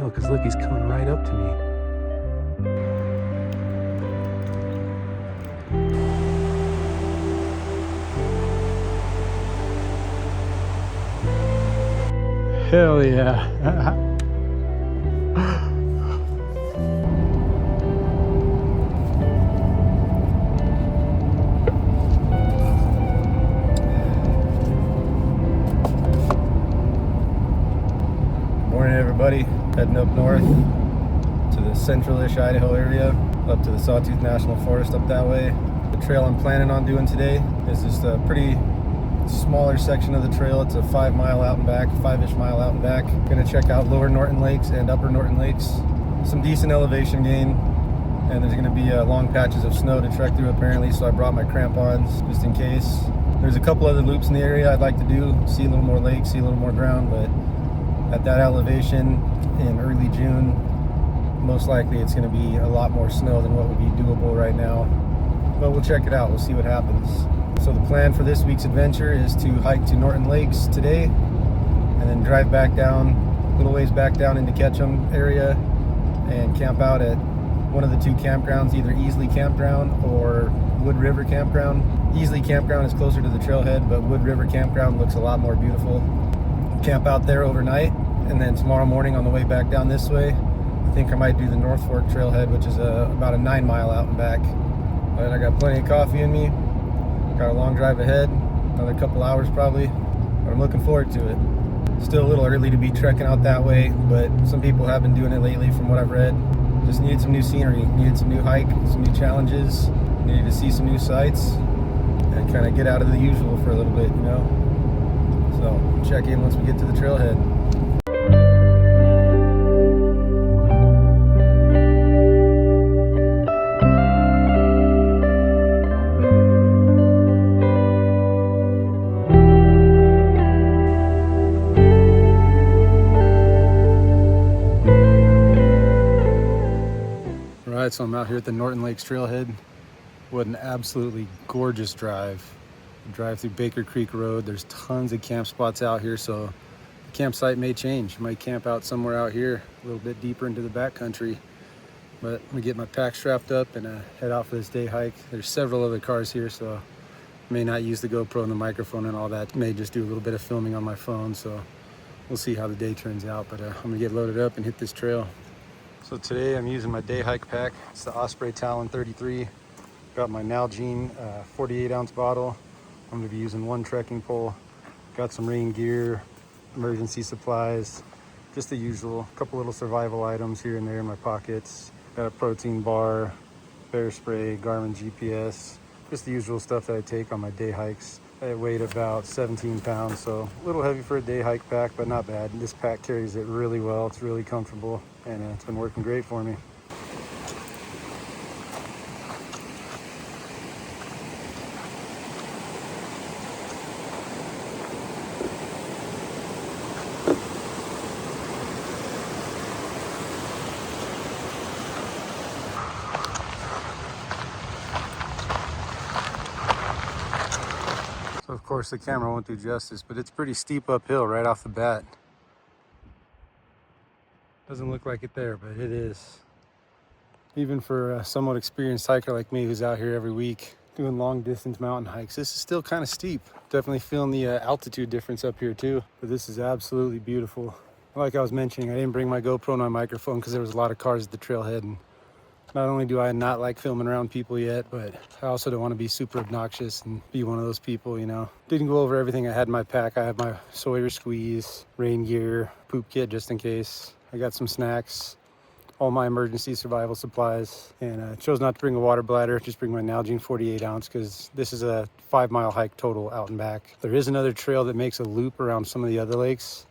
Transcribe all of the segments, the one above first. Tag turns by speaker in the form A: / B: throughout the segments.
A: deal, because look, he's coming right up to me. Hell yeah.
B: Morning everybody, heading up north to the central-ish Idaho area, up to the Sawtooth National Forest up that way. The trail I'm planning on doing today is just a pretty smaller section of the trail. It's a 5 mile out and back, 5-ish mile out and back. Gonna check out lower Norton Lakes and upper Norton Lakes. Some decent elevation gain, and there's gonna be long patches of snow to trek through apparently, so I brought my crampons just in case. There's a couple other loops in the area I'd like to do, see a little more lake, see a little more ground, but at that elevation in early June, most likely it's going to be a lot more snow than what would be doable right now. But we'll check it out, we'll see what happens. So the plan for this week's adventure is to hike to Norton Lakes today, and then drive back down, a little ways back down into Ketchum area, and camp out at one of the two campgrounds, either Easley Campground or Wood River Campground. Easley Campground is closer to the trailhead, but Wood River Campground looks a lot more beautiful. Camp out there overnight, and then tomorrow morning on the way back down this way, I think I might do the North Fork trailhead, which is about a 9 mile out and back. But I got plenty of coffee in me, got a long drive ahead, another couple hours probably, but I'm looking forward to it. Still a little early to be trekking out that way, but some people have been doing it lately from what I've read. Just needed some new scenery, needed some new hike, some new challenges, needed to see some new sights, and kind of get out of the usual for a little bit, you know? So check in once we get to the trailhead. Alright, so I'm out here at the Norton Lakes trailhead. What an absolutely gorgeous drive. Drive through Baker Creek Road. There's tons of camp spots out here, so the campsite may change. Might camp out somewhere out here, a little bit deeper into the backcountry. But I'm gonna get my pack strapped up and head out for this day hike. There's several other cars here, so I may not use the GoPro and the microphone and all that. May just do a little bit of filming on my phone, so we'll see how the day turns out. But I'm gonna get loaded up and hit this trail. So today I'm using my day hike pack. It's the Osprey Talon 33. Got my Nalgene 48-ounce bottle. I'm gonna be using one trekking pole. Got some rain gear, emergency supplies, just the usual. A couple little survival items here and there in my pockets. Got a protein bar, bear spray, Garmin GPS, just the usual stuff that I take on my day hikes. I weighed about 17 pounds, so a little heavy for a day hike pack, but not bad. This pack carries it really well. It's really comfortable, and it's been working great for me. So of course the camera won't do justice, but it's pretty steep uphill right off the bat. Doesn't look like it there, but it is. Even for a somewhat experienced hiker like me who's out here every week doing long distance mountain hikes, this is still kind of steep. Definitely feeling the altitude difference up here too, but this is absolutely beautiful. Like I was mentioning, I didn't bring my GoPro and my microphone because there was a lot of cars at the trailhead, and not only do I not like filming around people yet, but I also don't want to be super obnoxious and be one of those people, you know. Didn't go over everything I had in my pack. I have my Sawyer squeeze, rain gear, poop kit just in case. I got some snacks, all my emergency survival supplies, and I chose not to bring a water bladder, just bring my Nalgene 48-ounce because this is a 5 mile hike total out and back. There is another trail that makes a loop around some of the other lakes.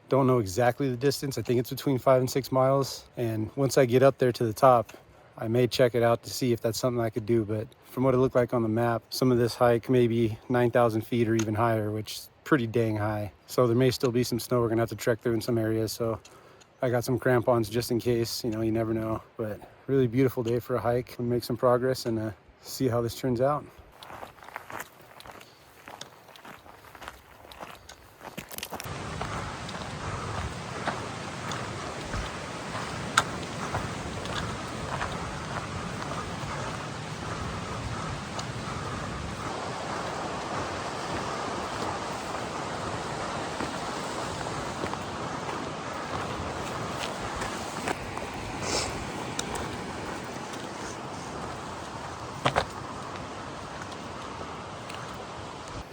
B: Don't know exactly the distance. I think it's between 5 and 6 miles. And once I get up there to the top, I may check it out to see if that's something I could do, but from what it looked like on the map, some of this hike may be 9,000 feet or even higher, which is pretty dang high. So there may still be some snow we're gonna have to trek through in some areas. So I got some crampons just in case, you know, you never know. But really beautiful day for a hike. We'll make some progress and see how this turns out.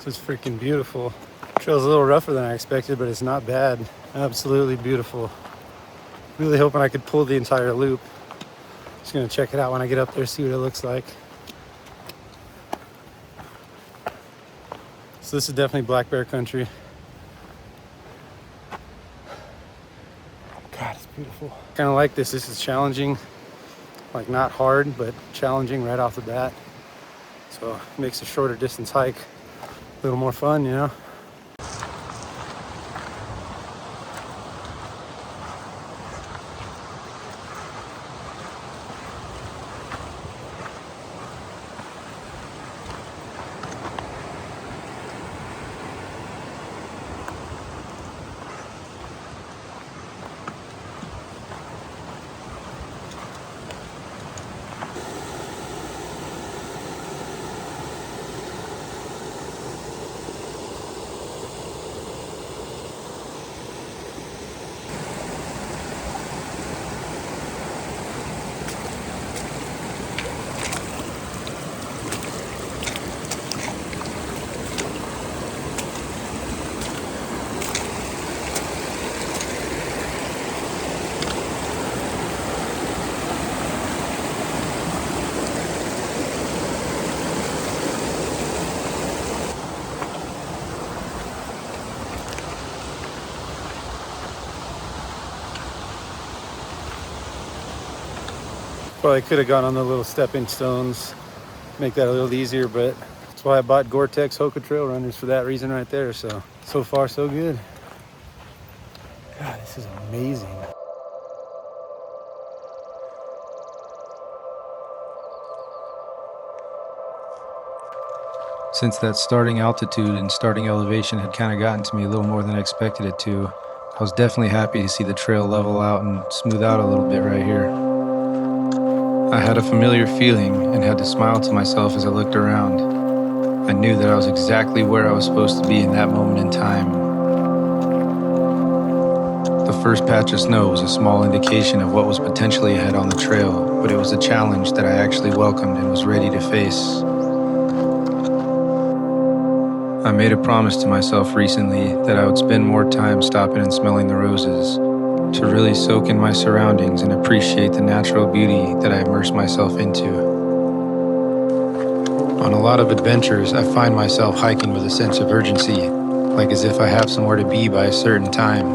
B: This is freaking beautiful. Trail's a little rougher than I expected, but it's not bad. Absolutely beautiful. Really hoping I could pull the entire loop. Just gonna check it out when I get up there, see what it looks like. So this is definitely black bear country. God, it's beautiful. Kind of like this. This is challenging, like not hard, but challenging right off the bat. So it makes a shorter distance hike a little more fun, you know? Probably could have gone on the little stepping stones, make that a little easier, but that's why I bought Gore-Tex Hoka trail runners for that reason right there. So far so good. God, this is amazing.
C: Since that starting altitude and starting elevation had kind of gotten to me a little more than I expected it to, I was definitely happy to see the trail level out and smooth out a little bit right here. I had a familiar feeling and had to smile to myself as I looked around. I knew that I was exactly where I was supposed to be in that moment in time. The first patch of snow was a small indication of what was potentially ahead on the trail, but it was a challenge that I actually welcomed and was ready to face. I made a promise to myself recently that I would spend more time stopping and smelling the roses, to really soak in my surroundings and appreciate the natural beauty that I immerse myself into. On a lot of adventures, I find myself hiking with a sense of urgency, like as if I have somewhere to be by a certain time.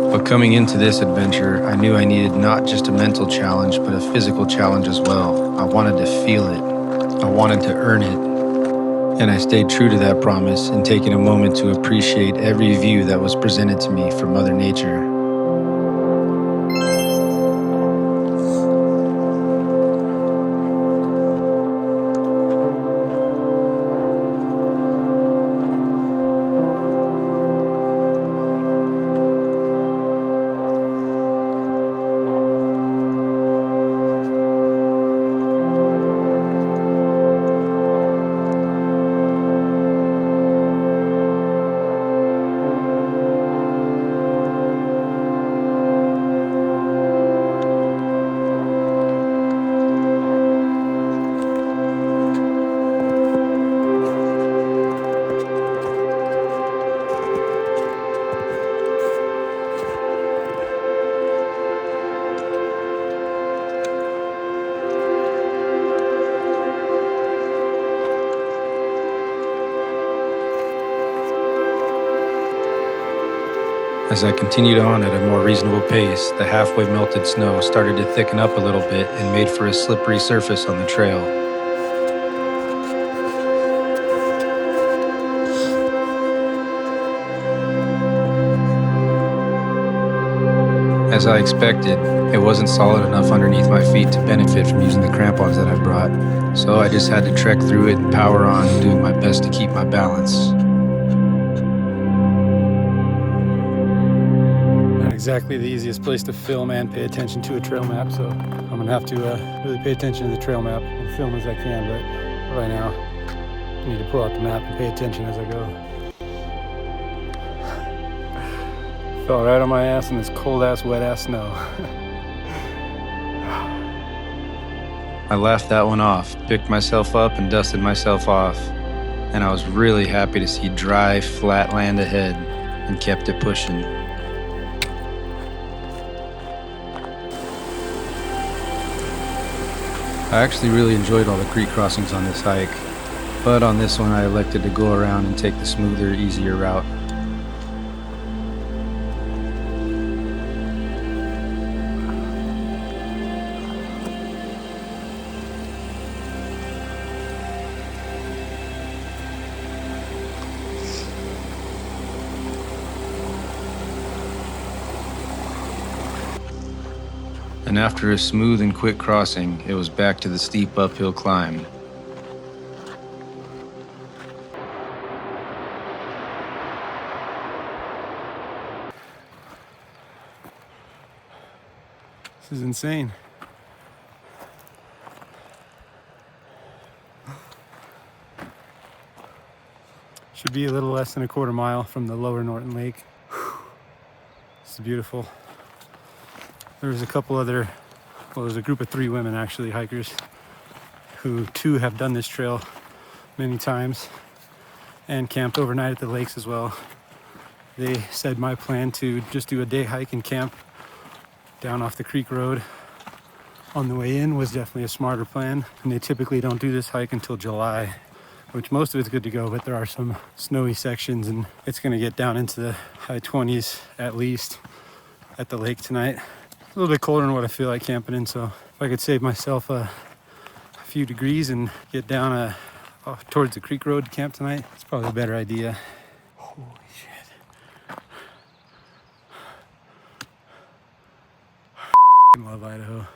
C: But coming into this adventure, I knew I needed not just a mental challenge, but a physical challenge as well. I wanted to feel it. I wanted to earn it. And I stayed true to that promise in taking a moment to appreciate every view that was presented to me from Mother Nature. As I continued on at a more reasonable pace, the halfway melted snow started to thicken up a little bit and made for a slippery surface on the trail. As I expected, it wasn't solid enough underneath my feet to benefit from using the crampons that I brought, so I just had to trek through it and power on, doing my best to keep my balance.
B: Exactly the easiest place to film and pay attention to a trail map, so I'm gonna have to really pay attention to the trail map and film as I can, but right now I need to pull out the map and pay attention as I go. Fell right on my ass in this cold ass, wet ass snow.
C: I laughed that one off, picked myself up and dusted myself off, and I was really happy to see dry, flat land ahead and kept it pushing. I actually really enjoyed all the creek crossings on this hike, but on this one I elected to go around and take the smoother, easier route. And after a smooth and quick crossing, it was back to the steep uphill climb.
A: This is insane. Should be a little less than a quarter mile from the lower Norton Lake. This is beautiful. There was a couple other, well, there's a group of 3 women actually, hikers, who too have done this trail many times and camped overnight at the lakes as well. They said my plan to just do a day hike and camp down off the creek road on the way in was definitely a smarter plan. And they typically don't do this hike until July, which most of it's good to go, but there are some snowy sections and it's gonna get down into the high 20s at least at the lake tonight. A little bit colder than what I feel like camping in, so if I could save myself a few degrees and get down towards the creek road to camp tonight, it's probably a better idea. Holy shit. I love Idaho.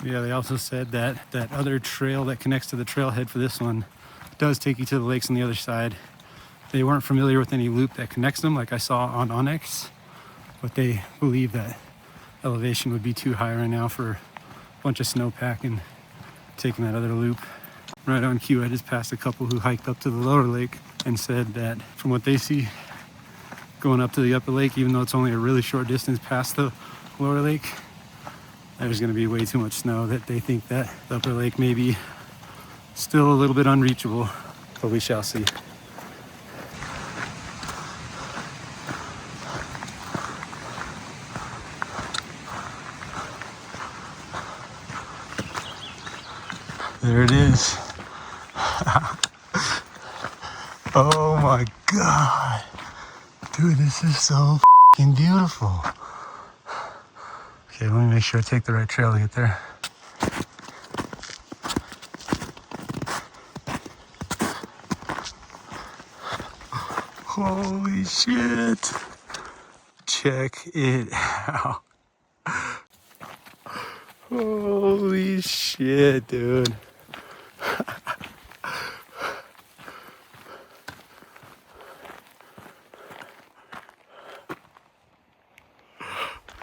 A: Yeah, they also said that that other trail that connects to the trailhead for this one does take you to the lakes on the other side. They weren't familiar with any loop that connects them like I saw on Onyx, but they believe that elevation would be too high right now for a bunch of snowpack and taking that other loop. Right on cue, I just passed a couple who hiked up to the lower lake and said that from what they see going up to the upper lake, even though it's only a really short distance past the lower lake, there's going to be way too much snow that they think that the upper lake may be still a little bit unreachable, but we shall see. There it is. Oh my God. Dude, this is so f***ing beautiful. Okay, let me make sure I take the right trail to get there. Holy shit. Check it out. Holy shit, dude.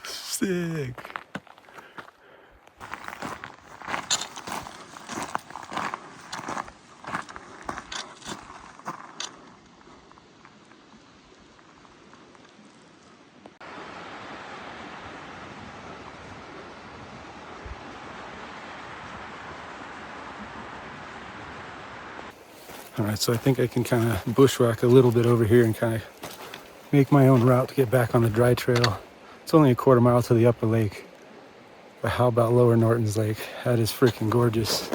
A: Sick. All right, so I think I can kind of bushwhack a little bit over here and kind of make my own route to get back on the dry trail. It's only a quarter mile to the upper lake, but how about lower Norton's Lake? That is freaking gorgeous.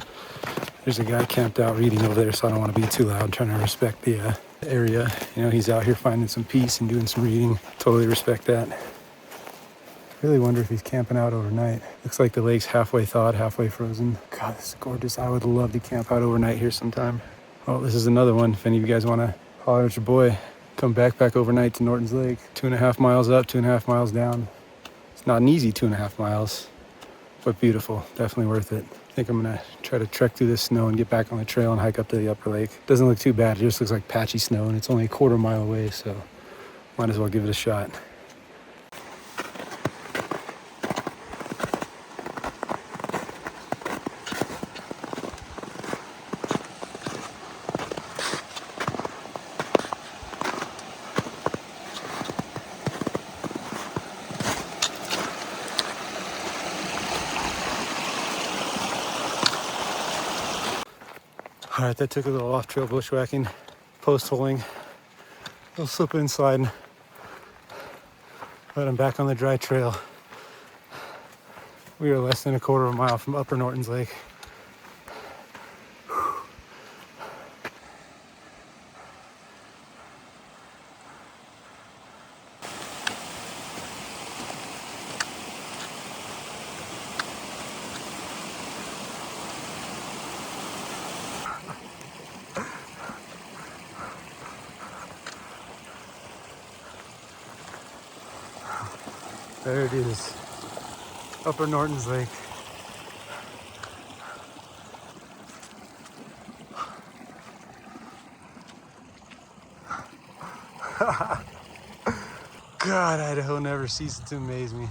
A: There's a guy camped out reading over there, so I don't want to be too loud. I'm trying to respect the area. You know, he's out here finding some peace and doing some reading. Totally respect that. Really wonder if he's camping out overnight. Looks like the lake's halfway thawed, halfway frozen. God, this is gorgeous. I would love to camp out overnight here sometime. Oh, this is another one. If any of you guys want to holler at your boy, come back overnight to Norton's Lake. 2.5 miles up, 2.5 miles down. It's not an easy 2.5 miles, but beautiful. Definitely worth it. I think I'm gonna try to trek through this snow and get back on the trail and hike up to the upper lake. Doesn't look too bad. It just looks like patchy snow and it's only a quarter mile away, so might as well give it a shot. All right, that took a little off-trail bushwhacking, post-holing, a little slipping and sliding. But I'm back on the dry trail. We are less than a quarter of a mile from Upper Norton's Lake. There it is, Upper Norton's Lake. God, Idaho never ceases to amaze me.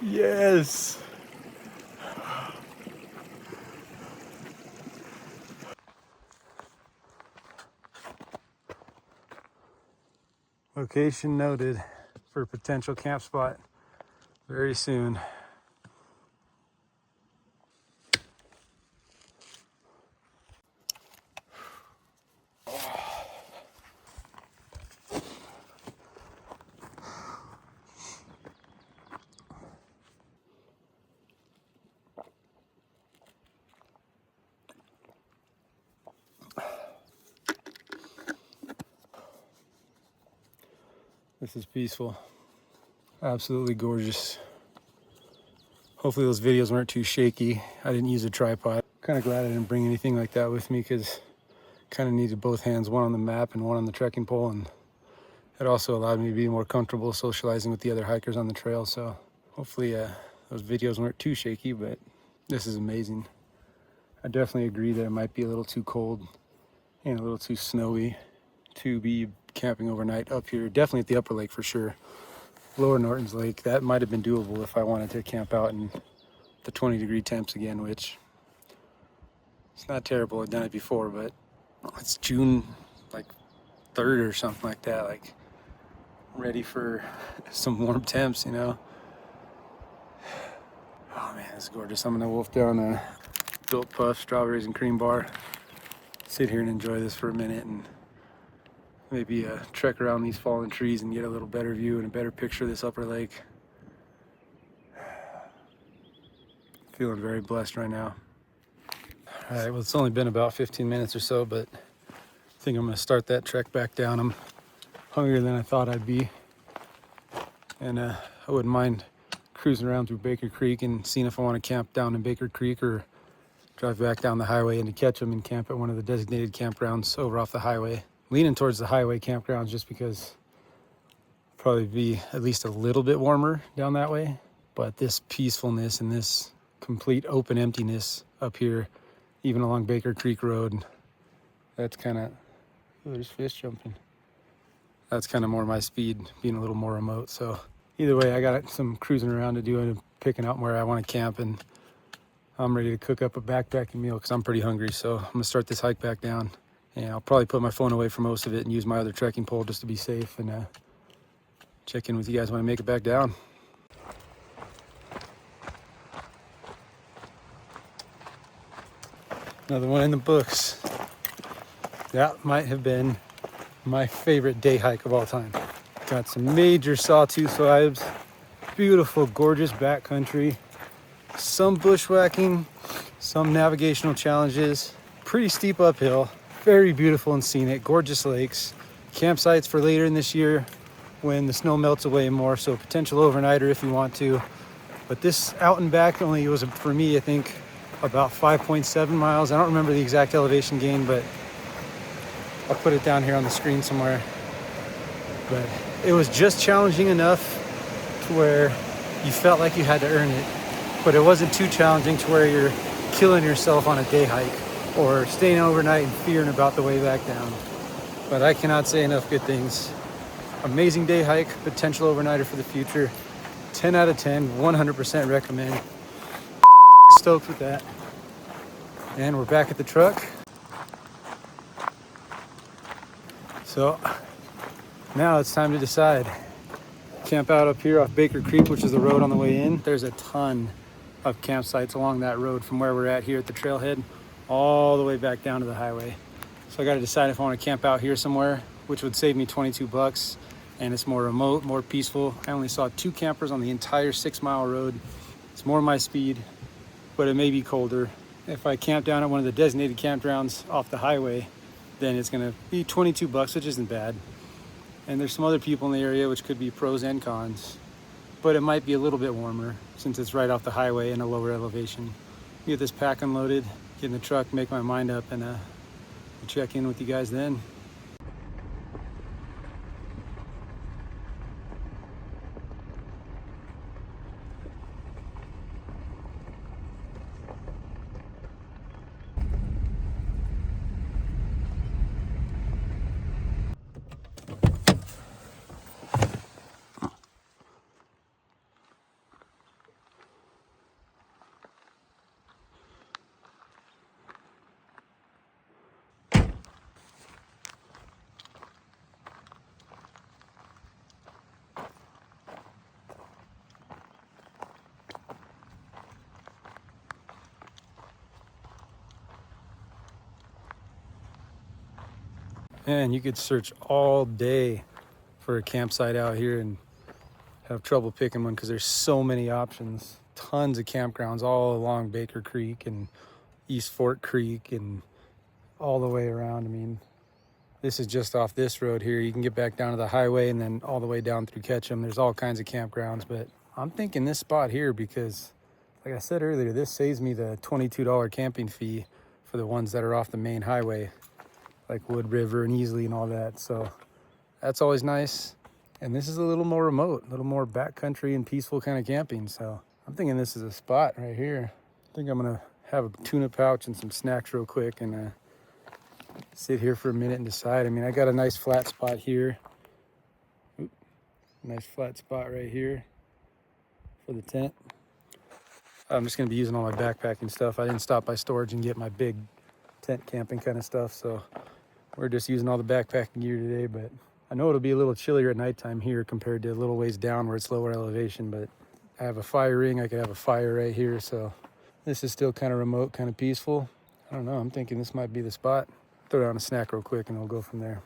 A: Yes! Location noted for potential camp spot very soon. This is peaceful. Absolutely gorgeous. Hopefully those videos weren't too shaky. I didn't use a tripod. Kind of glad I didn't bring anything like that with me because kind of needed both hands, one on the map and one on the trekking pole, and it also allowed me to be more comfortable socializing with the other hikers on the trail. So hopefully those videos weren't too shaky, but this is amazing. I definitely agree that it might be a little too cold and a little too snowy to be camping overnight up here. Definitely at the upper lake for sure. Lower Norton's Lake, that might have been doable if I wanted to camp out in the 20-degree temps again, which it's not terrible. I've done it before, but it's June like 3rd or something like that. Like ready for some warm temps, you know. Oh man, this is gorgeous. I'm gonna wolf down a Built Puff strawberries and cream bar. Sit here and enjoy this for a minute and maybe trek around these fallen trees and get a little better view and a better picture of this upper lake. Feeling very blessed right now. All right, well, it's only been about 15 minutes or so, but I think I'm gonna start that trek back down. I'm hungrier than I thought I'd be. And I wouldn't mind cruising around through Baker Creek and seeing if I want to camp down in Baker Creek or drive back down the highway into Ketchum and camp at one of the designated campgrounds over off the highway. Leaning towards the highway campgrounds just because probably be at least a little bit warmer down that way. But this peacefulness and this complete open emptiness up here, even along Baker Creek Road, that's kind of, oh, there's fish jumping. That's kind of more my speed, being a little more remote. So either way, I got some cruising around to do and picking out where I want to camp, and I'm ready to cook up a backpacking meal because I'm pretty hungry. So I'm gonna start this hike back down. And I'll probably put my phone away for most of it and use my other trekking pole just to be safe, and check in with you guys when I make it back down. Another one in the books. That might have been my favorite day hike of all time. Got some major sawtooth vibes, beautiful, gorgeous backcountry, some bushwhacking, some navigational challenges, pretty steep uphill. Very beautiful and scenic, gorgeous lakes, campsites for later in this year when the snow melts away more, so potential overnighter if you want to. But this out and back only was, for me, I think, about 5.7 miles. I don't remember the exact elevation gain, but I'll put it down here on the screen somewhere. But it was just challenging enough to where you felt like you had to earn it, but it wasn't too challenging to where you're killing yourself on a day hike or staying overnight and fearing about the way back down. But I cannot say enough good things. Amazing day hike, potential overnighter for the future. 10 out of 10, 100% recommend. Stoked with that. And we're back at the truck. So now it's time to decide. Camp out up here off Baker Creek, which is the road on the way in. There's a ton of campsites along that road from where we're at here at the trailhead all the way back down to the highway. So I got to decide if I want to camp out here somewhere, which would save me 22 bucks, and it's more remote, more peaceful. I only saw 2 campers on the entire 6-mile road. It's more my speed, but it may be colder. If I camp down at one of the designated campgrounds off the highway, then it's gonna be 22 bucks, which isn't bad. And there's some other people in the area, which could be pros and cons, but it might be a little bit warmer since it's right off the highway in a lower elevation. Get this pack unloaded, get in the truck, make my mind up, and check in with you guys then. Man, you could search all day for a campsite out here and have trouble picking one because there's so many options. Tons of campgrounds all along Baker Creek and East Fork Creek and all the way around. I mean, this is just off this road here. You can get back down to the highway and then all the way down through Ketchum. There's all kinds of campgrounds, but I'm thinking this spot here because, like I said earlier, this saves me the $22 camping fee for the ones that are off the main highway, like Wood River and Easley and all that. So that's always nice. And this is a little more remote, a little more backcountry and peaceful kind of camping. So I'm thinking this is a spot right here. I think I'm gonna have a tuna pouch and some snacks real quick and sit here for a minute and decide. I mean, I got a nice flat spot here. Oop, nice flat spot right here for the tent. I'm just gonna be using all my backpacking stuff. I didn't stop by storage and get my big tent camping kind of stuff. So we're just using all the backpacking gear today, but I know it'll be a little chillier at nighttime here compared to a little ways down where it's lower elevation, but I have a fire ring. I could have a fire right here. So this is still kind of remote, kind of peaceful. I don't know. I'm thinking this might be the spot. Throw down a snack real quick and we'll go from there.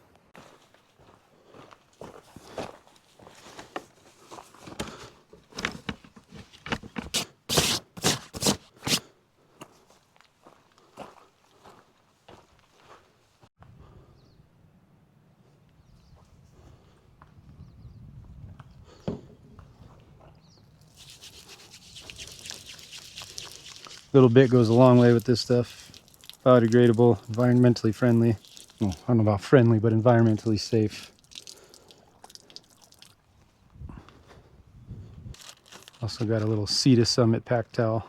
A: Little bit goes a long way with this stuff. Biodegradable, environmentally friendly. Well, I don't know about friendly, but environmentally safe. Also got a little Sea to Summit pack towel.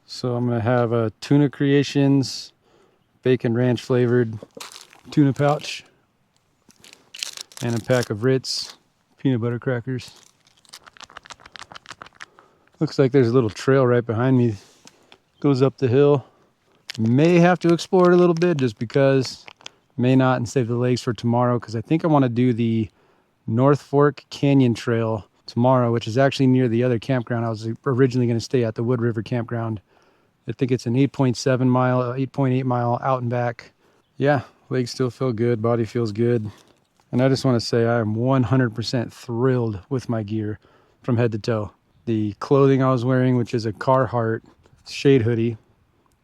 A: So I'm gonna have a Tuna Creations bacon ranch flavored tuna pouch and a pack of Ritz peanut butter crackers. Looks like there's a little trail right behind me. Goes up the hill. May have to explore it a little bit just because. May not, and save the legs for tomorrow because I think I want to do the North Fork Canyon Trail tomorrow, which is actually near the other campground I was originally going to stay at, the Wood River campground. I think it's an 8.7 mile, 8.8 mile out and back. Yeah, legs still feel good, body feels good. And I just want to say I am 100% thrilled with my gear from head to toe. The clothing I was wearing, which is a Carhartt shade hoodie,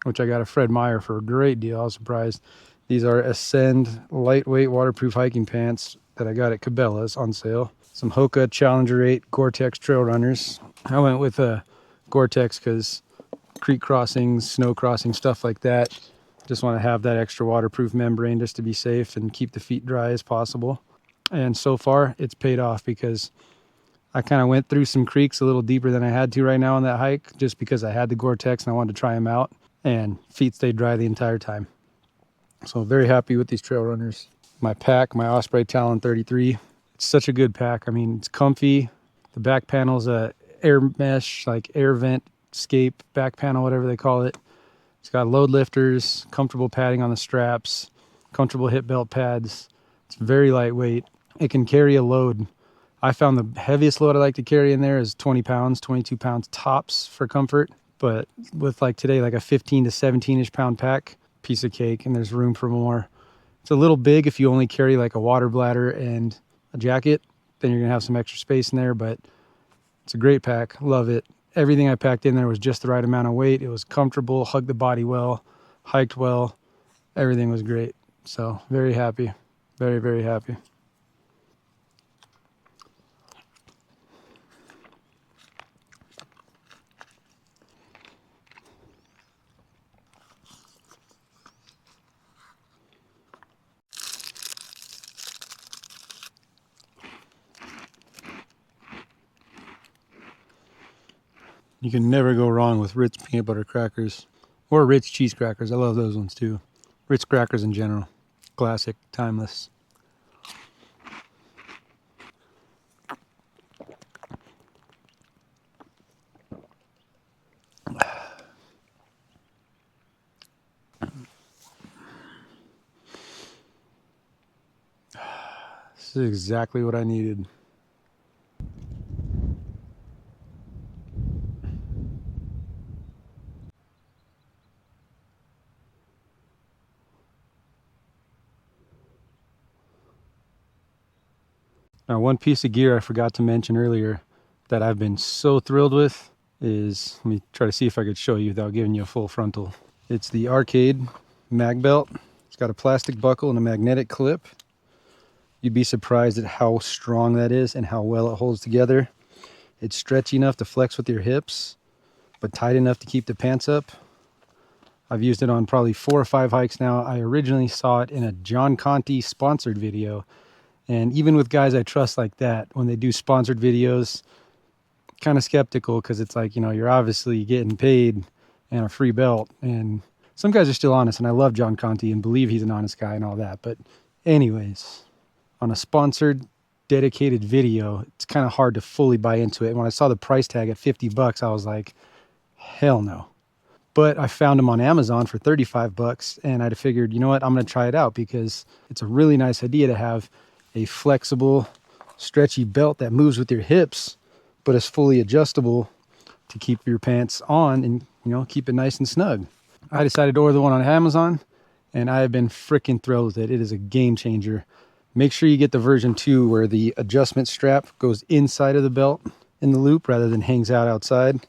A: which I got a Fred Meyer for a great deal. I was surprised. These are Ascend lightweight waterproof hiking pants that I got at Cabela's on sale. Some Hoka Challenger 8 Gore-Tex trail runners. I went with a Gore-Tex because creek crossings, snow crossings, stuff like that. Just want to have that extra waterproof membrane just to be safe and keep the feet dry as possible. And so far it's paid off because I kind of went through some creeks a little deeper than I had to right now on that hike, just because I had the Gore-Tex and I wanted to try them out, and feet stayed dry the entire time. So very happy with these trail runners. My pack, my Osprey Talon 33. It's such a good pack. I mean, it's comfy. The back panel's a air mesh, like air vent scape back panel, whatever they call it. It's got load lifters, comfortable padding on the straps, comfortable hip belt pads. It's very lightweight. It can carry a load. I found the heaviest load I like to carry in there is 20 pounds, 22 pounds tops for comfort. But with like today, like a 15 to 17-ish pound pack, piece of cake, and there's room for more. It's a little big if you only carry like a water bladder and a jacket, then you're gonna have some extra space in there, but it's a great pack. Love it. Everything I packed in there was just the right amount of weight. It was comfortable, hugged the body well, hiked well. Everything was great. So very happy. Very, very happy. You can never go wrong with Ritz peanut butter crackers or Ritz cheese crackers. I love those ones too. Ritz crackers in general. Classic, timeless. This is exactly what I needed. Now, one piece of gear I forgot to mention earlier that I've been so thrilled with is, let me try to see if I could show you without giving you a full frontal. It's the Arcade mag belt. It's got a plastic buckle and a magnetic clip. You'd be surprised at how strong that is and how well it holds together. It's stretchy enough to flex with your hips, but tight enough to keep the pants up. I've used it on probably 4 or 5 hikes now. I originally saw it in a John Conte sponsored video. And even with guys I trust like that, when they do sponsored videos, kind of skeptical, because it's like, you know, you're obviously getting paid and a free belt. And some guys are still honest, and I love John Conte and believe he's an honest guy and all that. But anyways, on a sponsored, dedicated video, it's kind of hard to fully buy into it. And when I saw the price tag at $50, I was like, hell no. But I found them on Amazon for $35, and I figured, you know what, I'm going to try it out, because it's a really nice idea to have a flexible, stretchy belt that moves with your hips, but is fully adjustable to keep your pants on and, you know, keep it nice and snug. I decided to order the one on Amazon, and I have been freaking thrilled with it. It is a game changer. Make sure you get the version 2 where the adjustment strap goes inside of the belt in the loop rather than hangs out outside.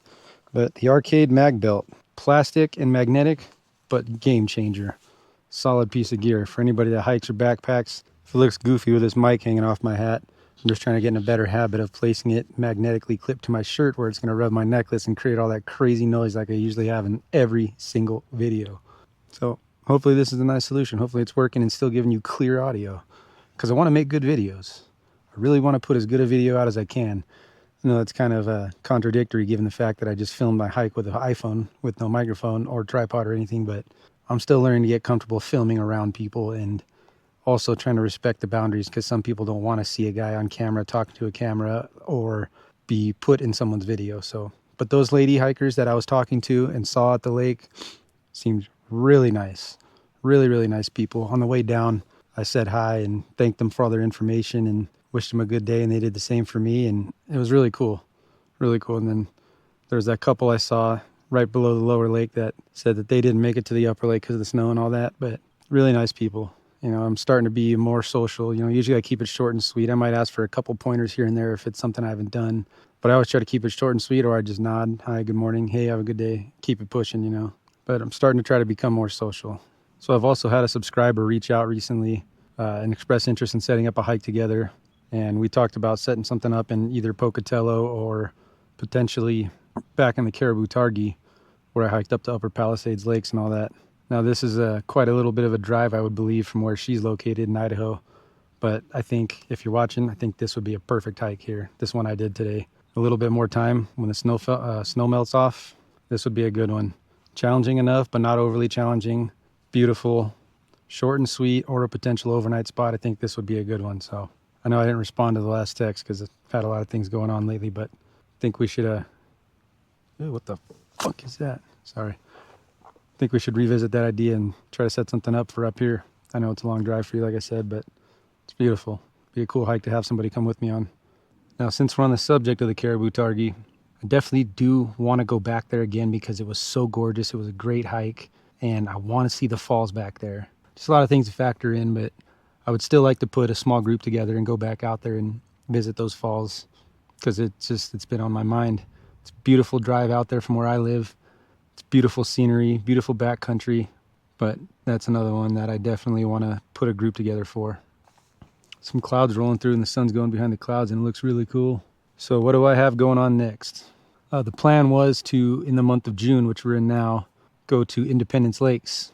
A: But the Arcade mag belt, plastic and magnetic, but game changer. Solid piece of gear for anybody that hikes or backpacks. If it looks goofy with this mic hanging off my hat, I'm just trying to get in a better habit of placing it magnetically clipped to my shirt where it's going to rub my necklace and create all that crazy noise like I usually have in every single video. So hopefully this is a nice solution. Hopefully it's working and still giving you clear audio, because I want to make good videos. I really want to put as good a video out as I can. I know that's kind of contradictory given the fact that I just filmed my hike with an iPhone with no microphone or tripod or anything, but I'm still learning to get comfortable filming around people and also trying to respect the boundaries, because some people don't want to see a guy on camera talking to a camera or be put in someone's video. So, but those lady hikers that I was talking to and saw at the lake seemed really nice. Really, really nice people. On the way down, I said hi and thanked them for all their information and wished them a good day, and they did the same for me, and it was really cool. Really cool. And then there's that couple I saw right below the lower lake that said that they didn't make it to the upper lake because of the snow and all that, but really nice people. You know, I'm starting to be more social. You know, usually I keep it short and sweet. I might ask for a couple pointers here and there if it's something I haven't done, but I always try to keep it short and sweet, or I just nod, hi, good morning, hey, have a good day, keep it pushing, you know. But I'm starting to try to become more social. So I've also had a subscriber reach out recently and express interest in setting up a hike together. And we talked about setting something up in either Pocatello or potentially back in the Caribou Targhee, where I hiked up to Upper Palisades Lakes and all that. Now this is quite a little bit of a drive, I would believe, from where she's located in Idaho. But I think if you're watching, I think this would be a perfect hike here. This one I did today. A little bit more time when the snow melts off. This would be a good one. Challenging enough, but not overly challenging. Beautiful, short and sweet, or a potential overnight spot. I think this would be a good one. So I know I didn't respond to the last text because I've had a lot of things going on lately, but I think we should, ooh, what the fuck is that? Sorry. I think we should revisit that idea and try to set something up for up here. I know it's a long drive for you, like I said, but it's beautiful. Be a cool hike to have somebody come with me on. Now, since we're on the subject of the Caribou Targhee, I definitely do want to go back there again because it was so gorgeous. It was a great hike, and I want to see the falls back there. Just a lot of things to factor in, but I would still like to put a small group together and go back out there and visit those falls because it's been on my mind. It's a beautiful drive out there from where I live. It's beautiful scenery, beautiful backcountry, but that's another one that I definitely want to put a group together for. Some clouds rolling through and the sun's going behind the clouds and it looks really cool. So what do I have going on next? The plan was to, in the month of June, which we're in now, go to Independence Lakes,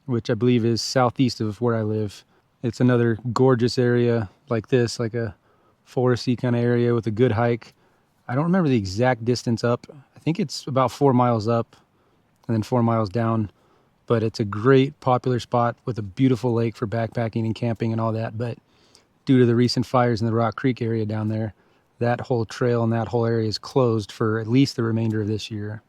A: which I believe is southeast of where I live. It's another gorgeous area like this, like a foresty kind of area with a good hike. I don't remember the exact distance up. I think it's about 4 miles up and then 4 miles down. But it's a great popular spot with a beautiful lake for backpacking and camping and all that. But due to the recent fires in the Rock Creek area down there, that whole trail and that whole area is closed for at least the remainder of this year.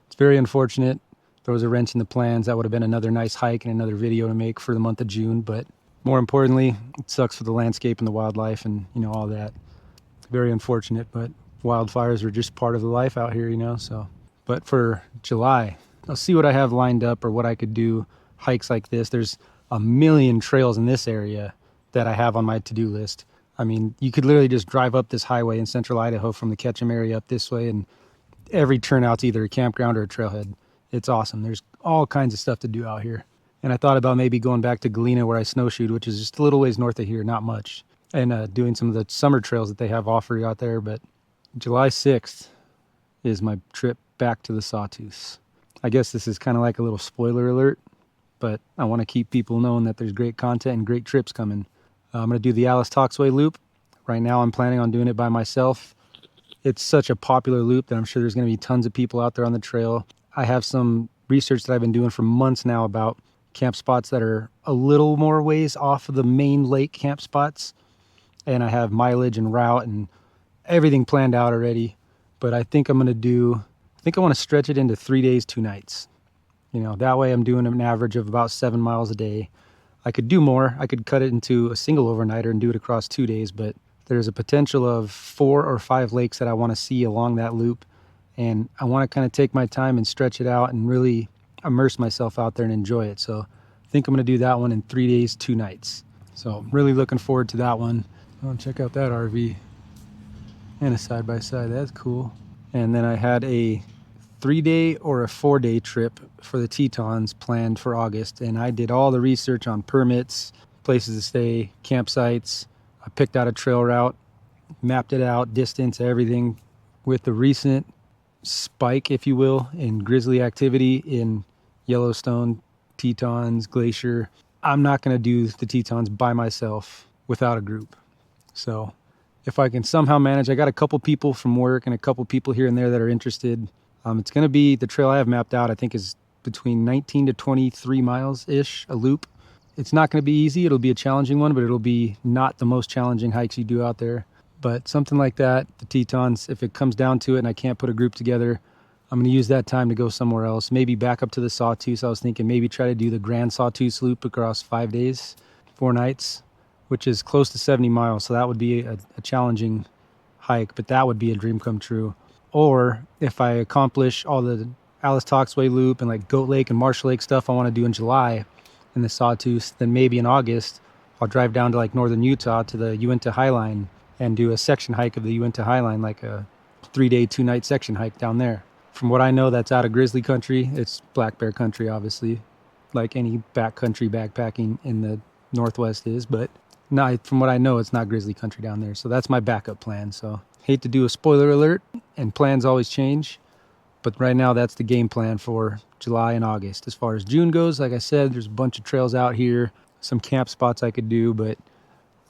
A: It's very unfortunate. There was a wrench in the plans. That would have been another nice hike and another video to make for the month of June. But more importantly, it sucks for the landscape and the wildlife and, all that. Very unfortunate, but wildfires are just part of the life out here, so. But for July, I'll see what I have lined up or what I could do hikes like this. There's a million trails in this area that I have on my to-do list. I mean, you could literally just drive up this highway in central Idaho from the Ketchum area up this way, and every turnout's either a campground or a trailhead. It's awesome. There's all kinds of stuff to do out here. And I thought about maybe going back to Galena where I snowshoed, which is just a little ways north of here, not much, and doing some of the summer trails that they have offered out there. But July 6th is my trip back to the Sawtooths. I guess this is kind of like a little spoiler alert, but I want to keep people knowing that there's great content and great trips coming. I'm going to do the Alice Talksway loop. Right now I'm planning on doing it by myself. It's such a popular loop that I'm sure there's going to be tons of people out there on the trail. I have some research that I've been doing for months now about camp spots that are a little more ways off of the main lake camp spots. And I have mileage and route and everything planned out already. But I think I want to stretch it into 3 days, 2 nights. That way I'm doing an average of about 7 miles a day. I could do more. I could cut it into a single overnighter and do it across 2 days, but there's a potential of 4 or 5 lakes that I want to see along that loop. And I want to kind of take my time and stretch it out and really immerse myself out there and enjoy it. So I think I'm going to do that one in 3 days, 2 nights. So really looking forward to that one. Oh, check out that RV and a side-by-side. That's cool. And then I had a 3-day or a 4-day trip for the Tetons planned for August, and I did all the research on permits, places to stay, campsites. I picked out a trail route, mapped it out, distance, everything. With the recent spike, if you will, in grizzly activity in Yellowstone, Tetons, Glacier, I'm not going to do the Tetons by myself without a group. So if I can somehow manage, I got a couple people from work and a couple people here and there that are interested. It's going to be, the trail I have mapped out, I think is between 19 to 23 miles-ish, a loop. It's not going to be easy. It'll be a challenging one, but it'll be not the most challenging hikes you do out there. But something like that, the Tetons, if it comes down to it and I can't put a group together, I'm going to use that time to go somewhere else. Maybe back up to the Sawtooths. I was thinking maybe try to do the Grand Sawtooth loop across 5 days, 4 nights, which is close to 70 miles. So that would be a challenging hike, but that would be a dream come true. Or if I accomplish all the Alice Talksway loop and like Goat Lake and Marshall Lake stuff I want to do in July in the Sawtooth, then maybe in August I'll drive down to like northern Utah to the Uinta Highline and do a section hike of the Uinta Highline, like a 3-day, 2-night section hike down there. From what I know, that's out of grizzly country. It's black bear country, obviously, like any backcountry backpacking in the Northwest is, but from what I know, it's not grizzly country down there. So that's my backup plan. So hate to do a spoiler alert, and plans always change, but right now that's the game plan for July and August. As far as June goes, like I said, there's a bunch of trails out here, some camp spots I could do, but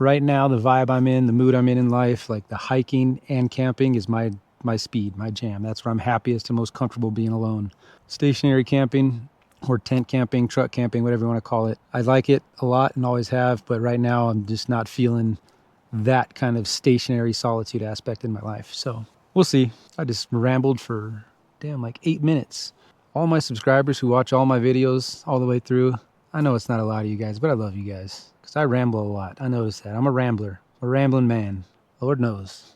A: right now, the vibe I'm in, the mood I'm in life, like the hiking and camping is my speed, my jam. That's where I'm happiest and most comfortable being alone. Stationary camping or tent camping, truck camping, whatever you want to call it. I like it a lot and always have, but right now I'm just not feeling that kind of stationary solitude aspect in my life. So we'll see. I just rambled for like 8 minutes. All my subscribers who watch all my videos all the way through, I know it's not a lot of you guys, but I love you guys because I ramble a lot. I notice that. I'm a rambler, a rambling man. Lord knows.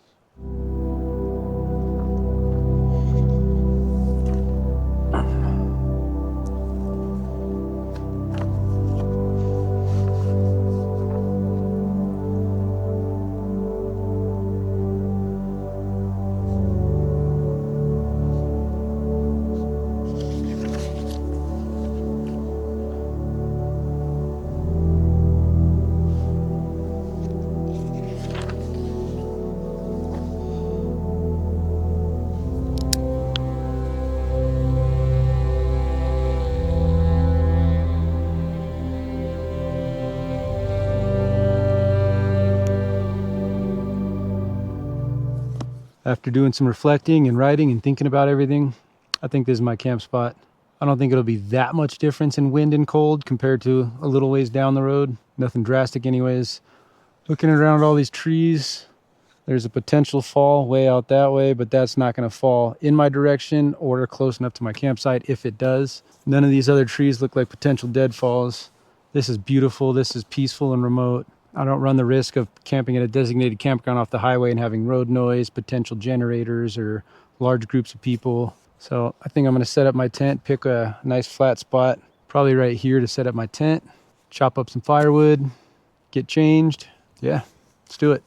A: After doing some reflecting and writing and thinking about everything, I think this is my camp spot. I don't think it'll be that much difference in wind and cold compared to a little ways down the road. Nothing drastic anyways. Looking around all these trees, there's a potential fall way out that way, but that's not going to fall in my direction or close enough to my campsite if it does. None of these other trees look like potential deadfalls. This is beautiful. This is peaceful and remote. I don't run the risk of camping at a designated campground off the highway and having road noise, potential generators, or large groups of people. So I think I'm going to set up my tent, pick a nice flat spot, probably right here to set up my tent, chop up some firewood, get changed. Yeah, let's do it.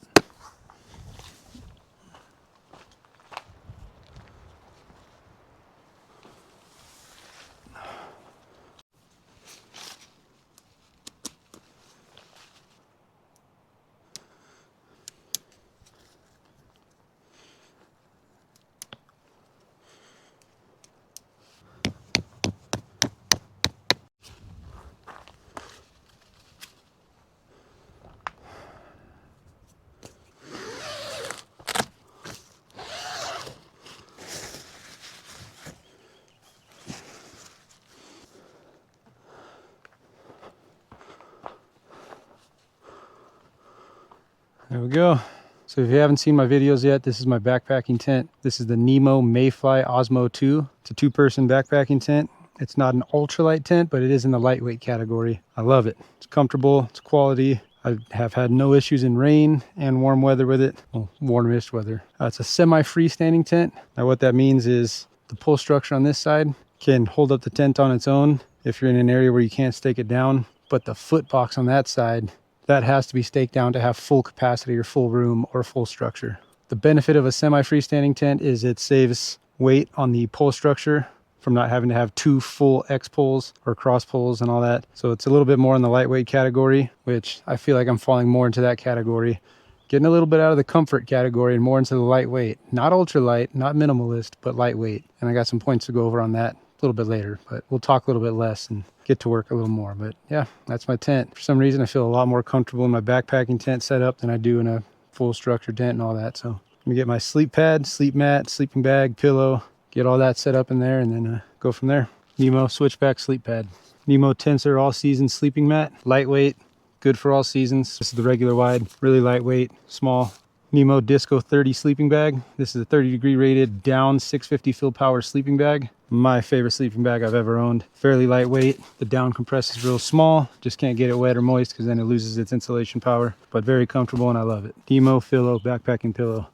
A: There we go. So if you haven't seen my videos yet, this is my backpacking tent. This is the Nemo Mayfly Osmo 2. It's a 2-person backpacking tent. It's not an ultralight tent, but it is in the lightweight category. I love it. It's comfortable, it's quality. I have had no issues in rain and warm weather with it. Well, warmish weather. It's a semi-freestanding tent. Now what that means is the pole structure on this side can hold up the tent on its own if you're in an area where you can't stake it down. But the foot box on that side, that has to be staked down to have full capacity or full room or full structure. The benefit of a semi-freestanding tent is it saves weight on the pole structure from not having to have 2 full X poles or cross poles and all that. So it's a little bit more in the lightweight category, which I feel like I'm falling more into that category. Getting a little bit out of the comfort category and more into the lightweight. Not ultralight, not minimalist, but lightweight. And I got some points to go over on that a little bit later, but we'll talk a little bit less and get to work a little more. But yeah, that's my tent. For some reason, I feel a lot more comfortable in my backpacking tent setup than I do in a full structure tent and all that. So I'm gonna get my sleep pad, sleep mat, sleeping bag, pillow, get all that set up in there, and then go from there. Nemo switchback sleep pad. Nemo Tensor all season sleeping mat, lightweight, good for all seasons. This is the regular wide, really lightweight, small. Nemo Disco 30 sleeping bag. This is a 30-degree rated down 650 fill power sleeping bag. My favorite sleeping bag I've ever owned. Fairly lightweight. The down compress is real small. Just can't get it wet or moist because then it loses its insulation power. But very comfortable and I love it. Nemo Pillow backpacking pillow.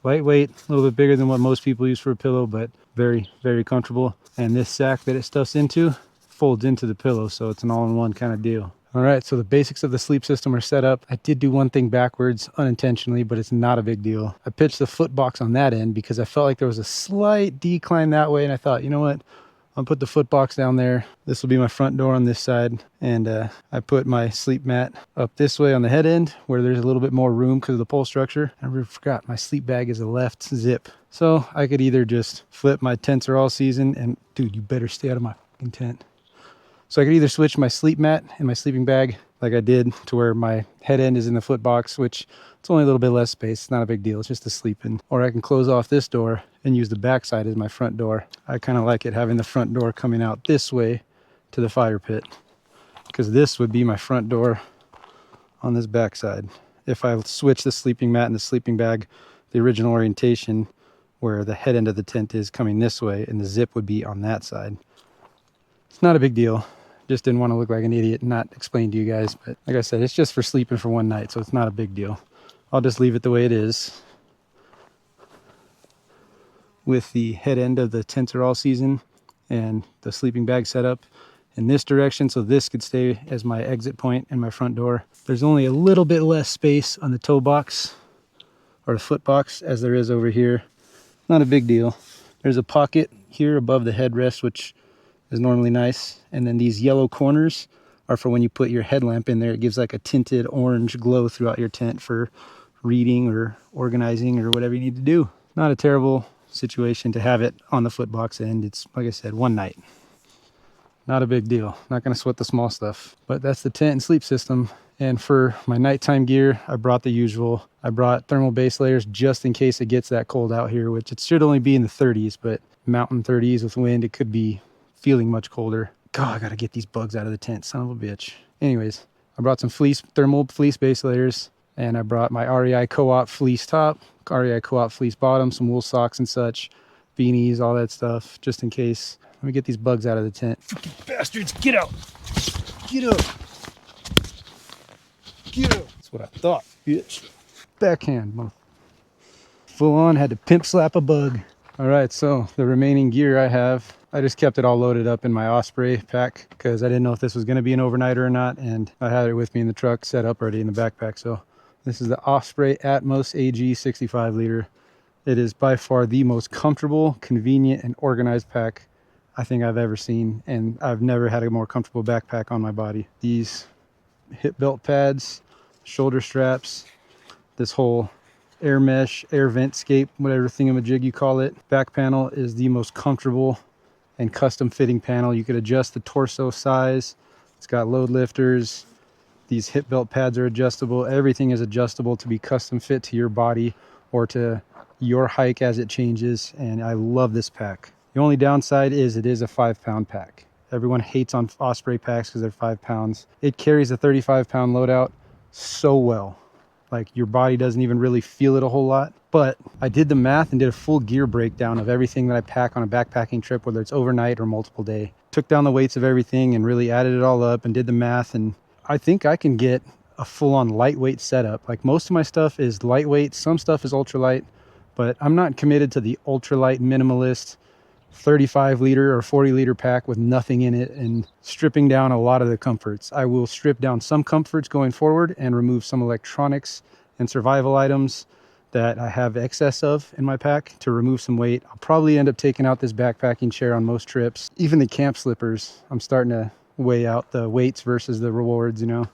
A: Lightweight, a little bit bigger than what most people use for a pillow, but very, very comfortable. And this sack that it stuffs into folds into the pillow, so it's an all-in-one kind of deal. All right, so the basics of the sleep system are set up. I did do one thing backwards unintentionally, but it's not a big deal. I pitched the foot box on that end because I felt like there was a slight decline that way, and I thought, you know what? I'll put the foot box down there. This will be my front door on this side, and I put my sleep mat up this way on the head end where there's a little bit more room because of the pole structure. I really forgot my sleep bag is a left zip. So I could either just flip my tents are all season, and dude, you better stay out of my fucking tent. So I could either switch my sleep mat and my sleeping bag like I did, to where my head end is in the foot box, which it's only a little bit less space. It's not a big deal. It's just to sleep in. Or I can close off this door and use the back side as my front door. I kind of like it having the front door coming out this way to the fire pit, because this would be my front door on this back side. If I switch the sleeping mat and the sleeping bag, the original orientation where the head end of the tent is coming this way and the zip would be on that side. It's not a big deal. Just didn't want to look like an idiot and not explain to you guys. But like I said, it's just for sleeping for one night, so it's not a big deal. I'll just leave it the way it is, with the head end of the tents are all season and the sleeping bag setup in this direction, so this could stay as my exit point and my front door. There's only a little bit less space on the toe box or the foot box as there is over here. Not a big deal. There's a pocket here above the headrest, which is normally nice, and then these yellow corners are for when you put your headlamp in there. It gives like a tinted orange glow throughout your tent for reading or organizing or whatever you need to do. Not a terrible situation to have it on the foot box end. It's, like I said, one night. Not a big deal. Not going to sweat the small stuff. But that's the tent and sleep system. And for my nighttime gear, I brought the usual. I brought thermal base layers just in case it gets that cold out here, which it should only be in the 30s, but mountain 30s with wind, it could be feeling much colder. God, I gotta get these bugs out of the tent, son of a bitch. Anyways, I brought some thermal fleece base layers, and I brought my REI Co-op fleece top, REI Co-op fleece bottom, some wool socks and such, beanies, all that stuff, just in case. Let me get these bugs out of the tent. Fucking bastards, get out! Get out! Get out! That's what I thought, bitch. Backhand, mother. Full on, had to pimp slap a bug. All right, so the remaining gear I have, I just kept it all loaded up in my Osprey pack because I didn't know if this was going to be an overnighter or not, and I had it with me in the truck set up already in the backpack. So this is the Osprey Atmos AG 65 liter. It is by far the most comfortable, convenient, and organized pack I think I've ever seen, and I've never had a more comfortable backpack on my body. These hip belt pads, shoulder straps, this whole air mesh, air vent scape, whatever thingamajig you call it. Back panel is the most comfortable and custom fitting panel. You could adjust the torso size. It's got load lifters. These hip belt pads are adjustable. Everything is adjustable to be custom fit to your body or to your hike as it changes. And I love this pack. The only downside is it is a 5-pound pack. Everyone hates on Osprey packs because they're 5 pounds. It carries a 35-pound loadout so well. Like, your body doesn't even really feel it a whole lot. But I did the math and did a full gear breakdown of everything that I pack on a backpacking trip, whether it's overnight or multiple day. Took down the weights of everything and really added it all up and did the math. And I think I can get a full-on lightweight setup. Like, most of my stuff is lightweight. Some stuff is ultralight. But I'm not committed to the ultralight minimalist 35 liter or 40 liter pack with nothing in it and stripping down a lot of the comforts. I will strip down some comforts going forward and remove some electronics and survival items that I have excess of in my pack to remove some weight. I'll probably end up taking out this backpacking chair on most trips. Even the camp slippers, I'm starting to weigh out the weights versus the rewards, you know.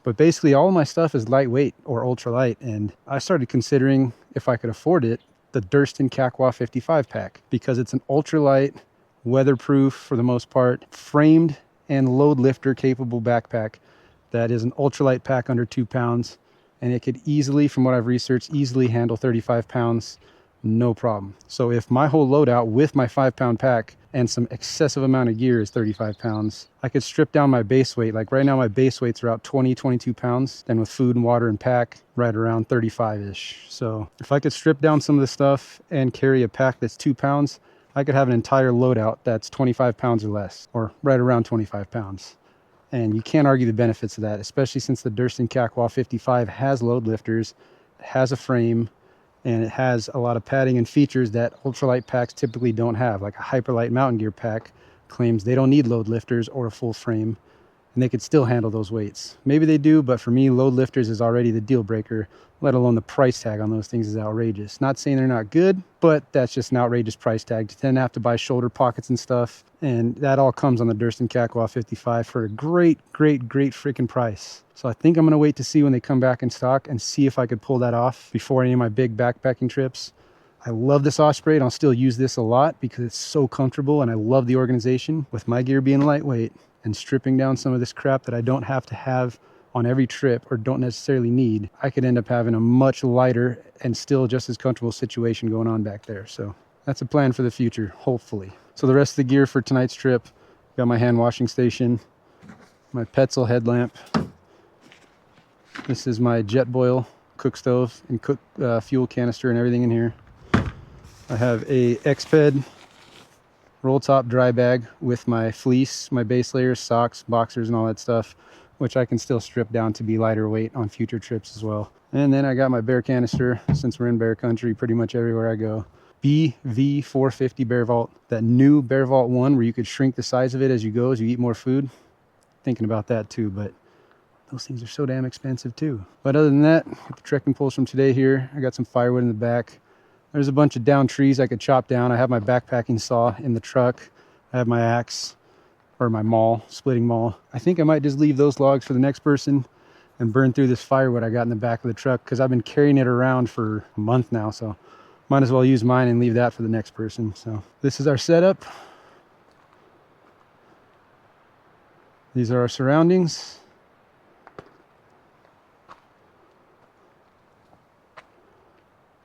A: But basically all of my stuff is lightweight or ultralight, and I started considering, if I could afford it, the Durston Kakwa 55 pack, because it's an ultralight, weatherproof for the most part, framed and load lifter capable backpack that is an ultralight pack under 2 pounds, and it could easily, from what I've researched, easily handle 35 pounds, no problem. So if my whole loadout with my 5-pound pack and some excessive amount of gear is 35 pounds, I could strip down my base weight. Like right now, my base weight's around 22 pounds. Then with food and water and pack, right around 35-ish. So if I could strip down some of the stuff and carry a pack that's 2 pounds, I could have an entire loadout that's 25 pounds or less, or right around 25 pounds. And you can't argue the benefits of that, especially since the Durston Kakwa 55 has load lifters, has a frame, and it has a lot of padding and features that ultralight packs typically don't have. Like a Hyperlight mountain gear pack claims they don't need load lifters or a full frame, and they could still handle those weights. Maybe they do, but for me, load lifters is already the deal breaker, let alone the price tag on those things is outrageous. Not saying they're not good, but that's just an outrageous price tag to then have to buy shoulder pockets and stuff. And that all comes on the Durston Kakwa 55 for a great freaking price. So I think I'm gonna wait to see when they come back in stock and see if I could pull that off before any of my big backpacking trips. I love this Osprey and I'll still use this a lot because it's so comfortable, and I love the organization with my gear being lightweight and stripping down some of this crap that I don't have to have on every trip or don't necessarily need, I could end up having a much lighter and still just as comfortable situation going on back there. So that's a plan for the future, hopefully. So the rest of the gear for tonight's trip, got my hand washing station, my Petzl headlamp. This is my jet boil cook stove and cook fuel canister and everything in here. I have a Xped roll top dry bag with my fleece, my base layers, socks, boxers, and all that stuff, which I can still strip down to be lighter weight on future trips as well. And then I got my bear canister, since we're in bear country pretty much everywhere I go. BV450 Bear Vault, that new Bear Vault 1 where you could shrink the size of it as you go, as you eat more food. Thinking about that too, but those things are so damn expensive too. But other than that, the trekking poles from today here. I got some firewood in the back. There's a bunch of down trees I could chop down. I have my backpacking saw in the truck. I have my axe, or my maul, splitting maul. I think I might just leave those logs for the next person and burn through this firewood I got in the back of the truck, because I've been carrying it around for a month now, so might as well use mine and leave that for the next person. So this is our setup. These are our surroundings.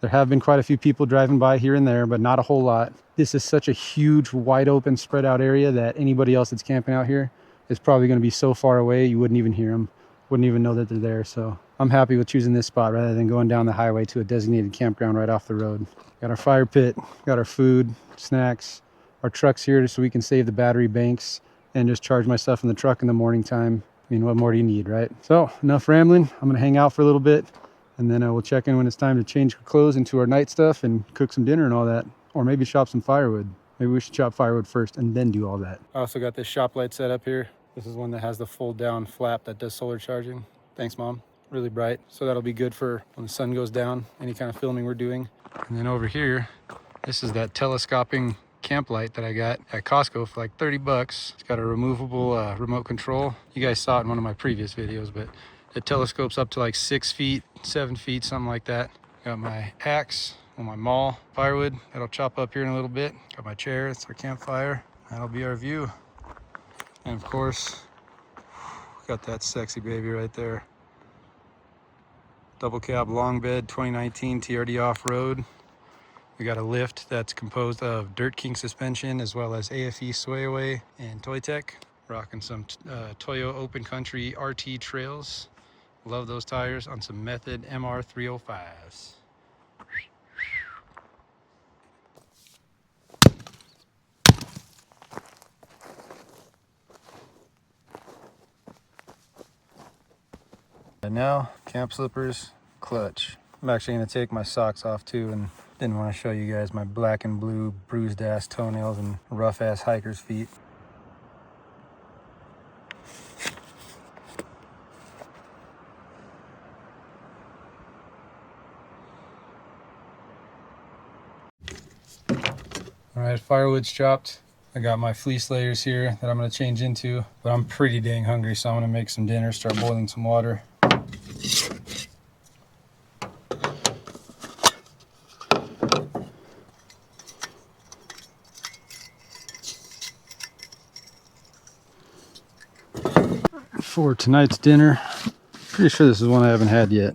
A: There have been quite a few people driving by here and there, but not a whole lot. This is such a huge, wide open, spread out area that anybody else that's camping out here is probably going to be so far away you wouldn't even hear them, wouldn't even know that they're there. So I'm happy with choosing this spot rather than going down the highway to a designated campground right off the road. Got our fire pit, got our food, snacks, our truck's here so we can save the battery banks and just charge my stuff in the truck in the morning time. I mean, what more do you need, right? So enough rambling. I'm going to hang out for a little bit, and then we'll check in when it's time to change clothes into our night stuff and cook some dinner and all that. Or maybe chop some firewood. Maybe we should chop firewood first and then do all that. I also got this shop light set up here. This is one that has the fold down flap that does solar charging. Thanks, Mom. Really bright. So that'll be good for when the sun goes down, any kind of filming we're doing. And then over here, this is that telescoping camp light that I got at Costco for like 30 bucks. It's got a removable remote control. You guys saw it in one of my previous videos, but it telescopes up to like 6 feet, 7 feet, something like that. Got my axe, on my maul, firewood that'll chop up here in a little bit. Got my chair, it's our campfire. That'll be our view. And of course, got that sexy baby right there. Double cab long bed 2019 TRD off-road. We got a lift that's composed of Dirt King suspension as well as AFE sway away and Toy Tech. Rocking some Toyo Open Country RT trails. Love those tires on some Method MR 305s. And now, camp slippers, clutch. I'm actually gonna take my socks off too, and didn't want to show you guys my black and blue bruised ass toenails and rough ass hiker's feet. All right, firewood's chopped. I got my fleece layers here that I'm gonna change into, but I'm pretty dang hungry, so I'm gonna make some dinner, start boiling some water. For tonight's dinner, pretty sure this is one I haven't had yet.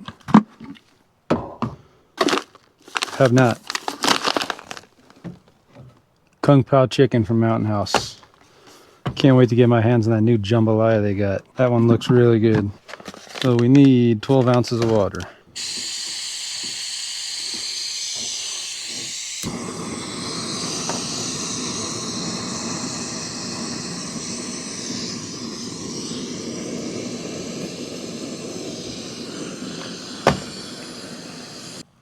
A: Have not. Kung Pao chicken from Mountain House. Can't wait to get my hands on that new jambalaya they got. That one looks really good. So we need 12 ounces of water.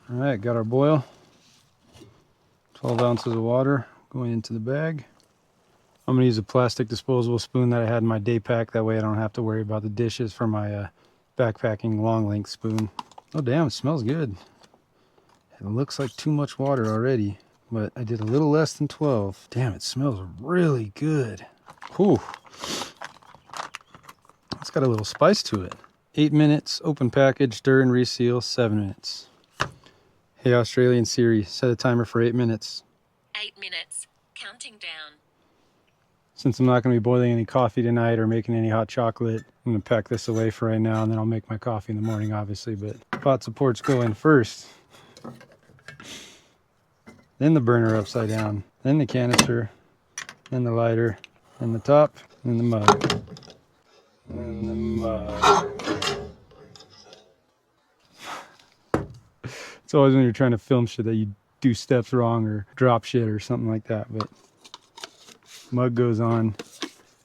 A: All right, got our boil. 12 ounces of water going into the bag. I'm gonna use a plastic disposable spoon that I had in my day pack. That way I don't have to worry about the dishes for my backpacking long length spoon. Oh damn, it smells good. It looks like too much water already, but I did a little less than 12. Damn, it smells really good. Whew. It's got a little spice to it. 8 minutes, open package, stir and reseal, 7 minutes. Hey Australian Siri, set a timer for 8 minutes.
D: 8 minutes, counting down.
A: Since I'm not going to be boiling any coffee tonight or making any hot chocolate, I'm going to pack this away for right now, and then I'll make my coffee in the morning, obviously. But pot supports go in first, then the burner upside down, then the canister, then the lighter, then the top, and the mug. And the mug. It's always when you're trying to film shit that you do steps wrong or drop shit or something like that. But mug goes on.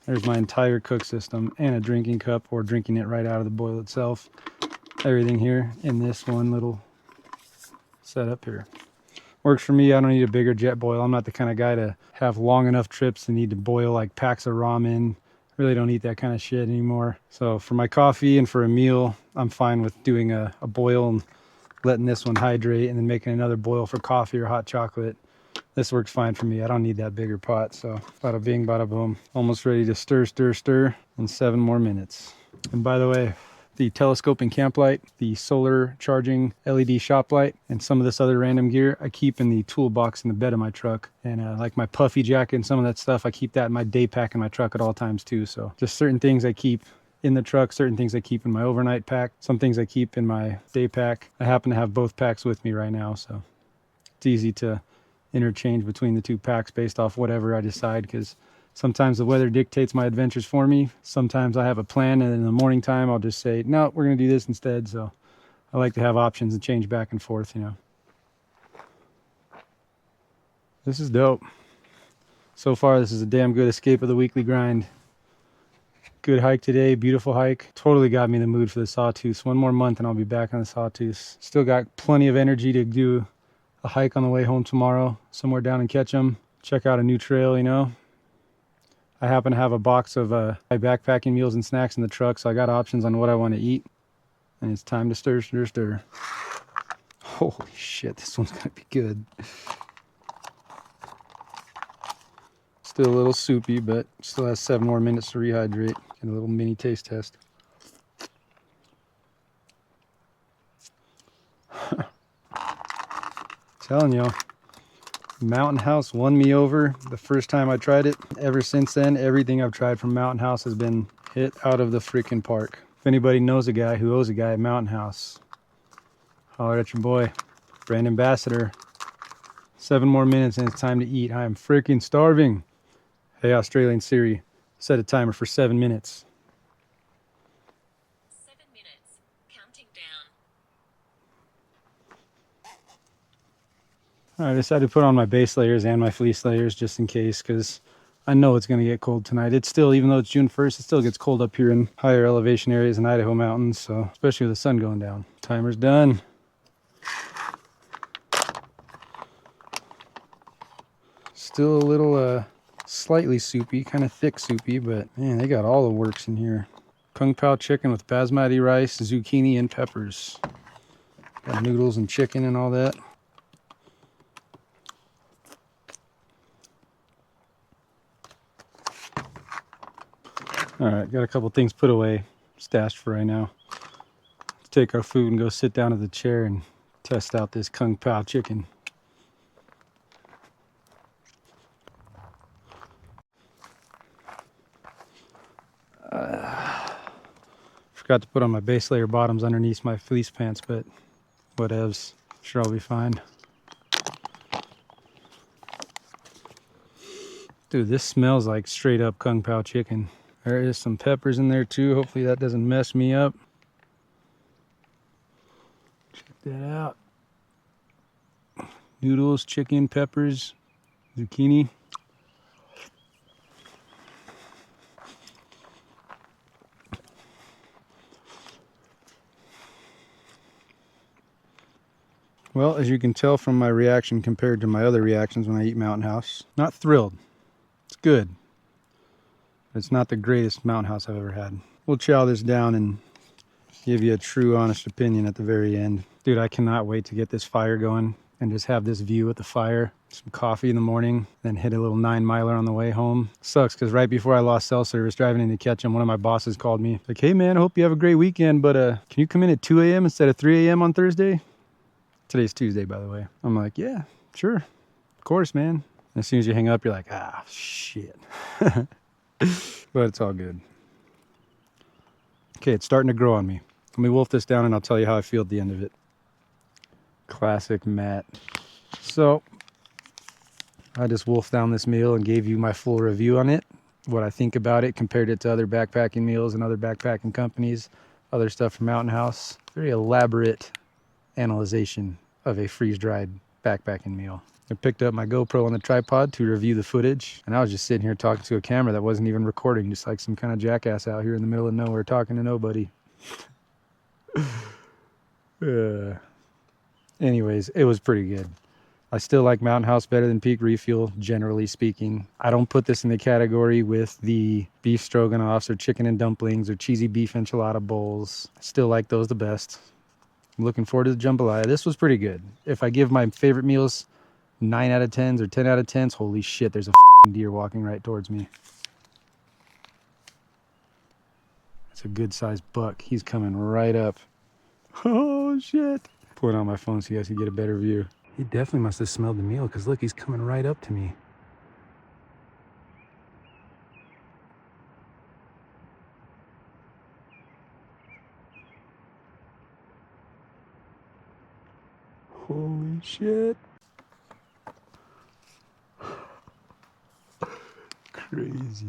A: There's my entire cook system and a drinking cup, or drinking it right out of the boil itself. Everything here in this one little setup here. Works for me. I don't need a bigger jet boil. I'm not the kind of guy to have long enough trips to need to boil like packs of ramen. Really don't eat that kind of shit anymore. So for my coffee and for a meal, I'm fine with doing a boil and letting this one hydrate and then making another boil for coffee or hot chocolate. This works fine for me. I don't need that bigger pot. So bada bing, bada boom. Almost ready to stir, stir, stir in 7 more minutes. And by the way, the telescoping camp light, the solar charging LED shop light, and some of this other random gear I keep in the toolbox in the bed of my truck. And like my puffy jacket and some of that stuff, I keep that in my day pack in my truck at all times too. So just certain things I keep in the truck, certain things I keep in my overnight pack, some things I keep in my day pack. I happen to have both packs with me right now, so it's easy to interchange between the 2 packs based off whatever I decide, because sometimes the weather dictates my adventures for me. Sometimes I have a plan, and in the morning time I'll just say, no, we're going to do this instead. So I like to have options and change back and forth, you know. This is dope. So far, this is a damn good escape of the weekly grind. Good hike today, beautiful hike. Totally got me in the mood for the Sawtooth. 1 more month and I'll be back on the Sawtooth. Still got plenty of energy to do a hike on the way home tomorrow, somewhere down in Ketchum. Check out a new trail, you know. I happen to have a box of my backpacking meals and snacks in the truck, so I got options on what I want to eat. And it's time to stir, stir, stir. Holy shit, this one's gonna be good. Still a little soupy, but still has 7 more minutes to rehydrate. Get a little mini taste test. Telling y'all, Mountain House won me over the first time I tried it. Ever since then, everything I've tried from Mountain House has been hit out of the freaking park. If anybody knows a guy who owes a guy at Mountain House, holler at your boy, brand ambassador. 7 more minutes and it's time to eat. I am freaking starving. Hey, Australian Siri, set a timer for 7 minutes.
D: 7 minutes. Counting down.
A: I decided to put on my base layers and my fleece layers just in case, because I know it's going to get cold tonight. It's still, even though it's June 1st, it still gets cold up here in higher elevation areas in Idaho mountains, so especially with the sun going down. Timer's done. Still a little slightly soupy, kind of thick soupy, but man, they got all the works in here. Kung Pao chicken with basmati rice, zucchini, and peppers. Got noodles and chicken and all that. All right, got a couple things put away, stashed for right now. Let's take our food and go sit down at the chair and test out this Kung Pao chicken. Forgot to put on my base layer bottoms underneath my fleece pants, but whatevs. Sure, I'll be fine. Dude, this smells like straight up Kung Pao chicken. There is some peppers in there too. Hopefully that doesn't mess me up. Check that out. Noodles, chicken, peppers, zucchini. Well, as you can tell from my reaction compared to my other reactions when I eat Mountain House, not thrilled. It's good. But it's not the greatest Mountain House I've ever had. We'll chow this down and give you a true, honest opinion at the very end. Dude, I cannot wait to get this fire going and just have this view at the fire. Some coffee in the morning, then hit a little 9-miler on the way home. Sucks, because right before I lost cell service driving into Ketchum, one of my bosses called me. Like, hey man, I hope you have a great weekend, but can you come in at 2 a.m. instead of 3 a.m. on Thursday? Today's Tuesday, by the way. I'm like, yeah, sure. Of course, man. And as soon as you hang up, you're like, ah, shit. But it's all good. Okay, it's starting to grow on me. Let me wolf this down and I'll tell you how I feel at the end of it. Classic Matt. So, I just wolfed down this meal and gave you my full review on it. What I think about it, compared it to other backpacking meals and other backpacking companies, other stuff from Mountain House. Very elaborate analyzation of a freeze-dried backpacking meal. I picked up my GoPro on the tripod to review the footage, and I was just sitting here talking to a camera that wasn't even recording, just like some kind of jackass out here in the middle of nowhere talking to nobody. Anyways, it was pretty good. I still like Mountain House better than Peak Refuel, generally speaking. I don't put this in the category with the beef stroganoffs or chicken and dumplings or cheesy beef enchilada bowls. I still like those the best. I'm looking forward to the jambalaya. This was pretty good. If I give my favorite meals 9 out of 10s or 10 out of 10s, holy shit, there's a deer walking right towards me. It's a good sized buck. He's coming right up. Oh shit. Put it on my phone so you guys can get a better view. He definitely must have smelled the meal because look, he's coming right up to me. Holy shit. Crazy.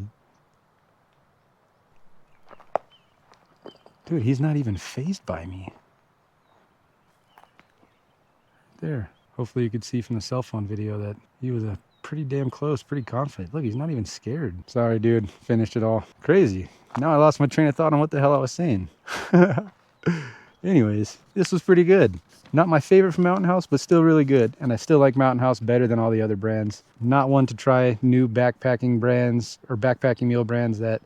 A: Dude, he's not even fazed by me. There. Hopefully you could see from the cell phone video that he was pretty damn close, pretty confident. Look, he's not even scared. Sorry, dude. Finished it all. Crazy. Now I lost my train of thought on what the hell I was saying. Anyways, this was pretty good. Not my favorite from Mountain House, but still really good. And I still like Mountain House better than all the other brands. Not one to try new backpacking brands or backpacking meal brands that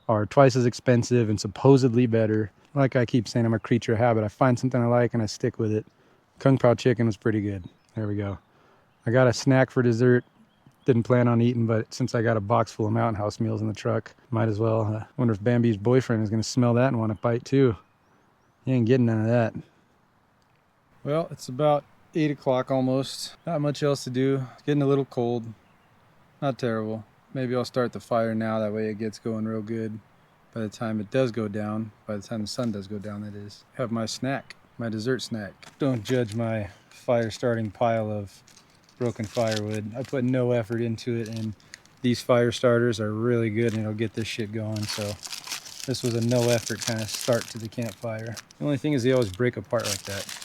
A: are twice as expensive and supposedly better. Like I keep saying, I'm a creature of habit. I find something I like and I stick with it. Kung Pao chicken was pretty good. There we go. I got a snack for dessert. Didn't plan on eating, but since I got a box full of Mountain House meals in the truck, might as well. Wonder if Bambi's boyfriend is going to smell that and want to bite too. He ain't getting none of that. Well, it's about 8 o'clock almost. Not much else to do. It's getting a little cold. Not terrible. Maybe I'll start the fire now. That way it gets going real good. By the time it does go down, by the time the sun does go down, that is. Have my snack, my dessert snack. Don't judge my fire starting pile of broken firewood. I put no effort into it, and these fire starters are really good and it'll get this shit going. So this was a no effort kind of start to the campfire. The only thing is they always break apart like that.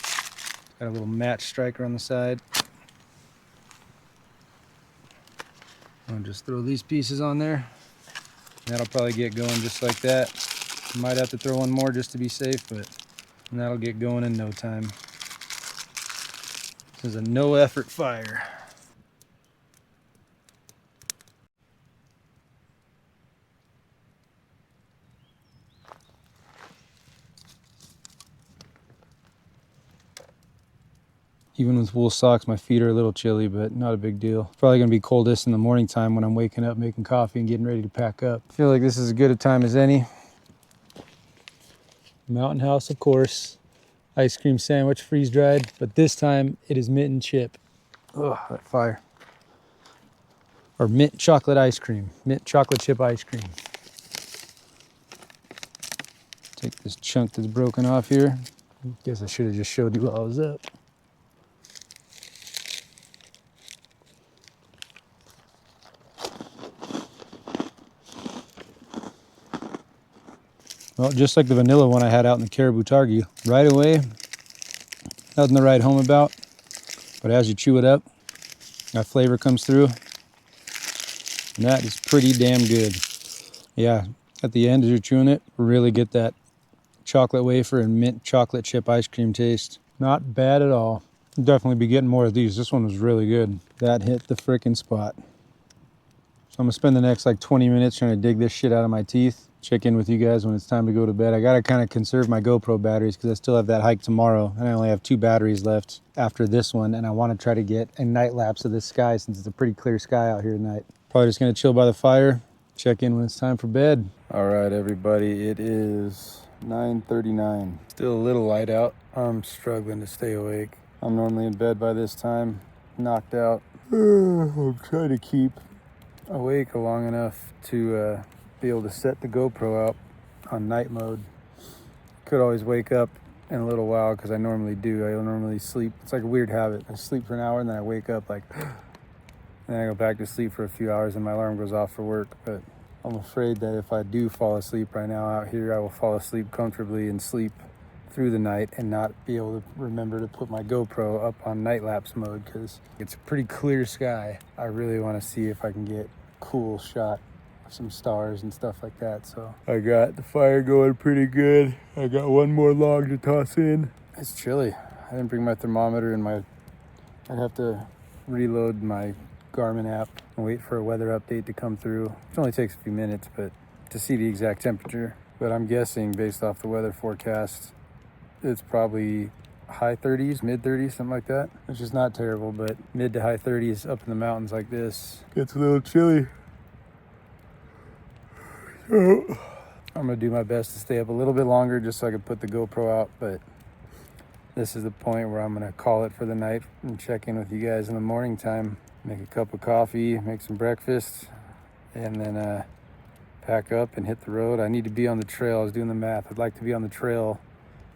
A: Got a little match striker on the side. I'll just throw these pieces on there. That'll probably get going just like that. Might have to throw one more just to be safe, but that'll get going in no time. This is a no effort fire. Even with wool socks, my feet are a little chilly, but not a big deal. Probably gonna be coldest in the morning time when I'm waking up, making coffee and getting ready to pack up. I feel like this is as good a time as any. Mountain House, of course. Ice cream sandwich, freeze dried, but this time it is mint and chip. Oh, that fire. Or mint chocolate ice cream, mint chocolate chip ice cream. Take this chunk that's broken off here. Guess I should have just showed you while I was up. Well, just like the vanilla one I had out in the Caribou Targhee, right away, nothing to write home about, but as you chew it up, that flavor comes through, and that is pretty damn good. Yeah, at the end as you're chewing it, really get that chocolate wafer and mint chocolate chip ice cream taste. Not bad at all. I'll definitely be getting more of these. This one was really good. That hit the frickin' spot. So I'm gonna spend the next like 20 minutes trying to dig this shit out of my teeth. Check in with you guys when it's time to go to bed. I gotta kind of conserve my GoPro batteries because I still have that hike tomorrow, and I only have 2 batteries left after this one, and I want to try to get a night lapse of this sky since it's a pretty clear sky out here tonight. Probably just gonna chill by the fire, check in when it's time for bed. All right, everybody, it is 9:39. Still a little light out. I'm struggling to stay awake. I'm normally in bed by this time, knocked out. I'm trying to keep awake long enough to be able to set the GoPro out on night mode. Could always wake up in a little while, because I normally do. I normally sleep. It's like a weird habit. I sleep for an hour and then I wake up like, and then I go back to sleep for a few hours and my alarm goes off for work. But I'm afraid that if I do fall asleep right now out here, I will fall asleep comfortably and sleep through the night and not be able to remember to put my GoPro up on night lapse mode, because it's a pretty clear sky. I really want to see if I can get a cool shot of some stars and stuff like that. So I got the fire going pretty good. I got one more log to toss in. It's chilly. I didn't bring my thermometer and I'd have to reload my Garmin app and wait for a weather update to come through. It only takes a few minutes, but to see the exact temperature. But I'm guessing based off the weather forecast, it's probably high 30s, mid 30s, something like that. Which is not terrible, but mid to high 30s up in the mountains like this gets a little chilly. So I'm gonna do my best to stay up a little bit longer just so I can put the GoPro out, but this is the point where I'm gonna call it for the night and check in with you guys in the morning time. Make a cup of coffee, make some breakfast, and then pack up and hit the road. I need to be on the trail. I was doing the math. I'd like to be on the trail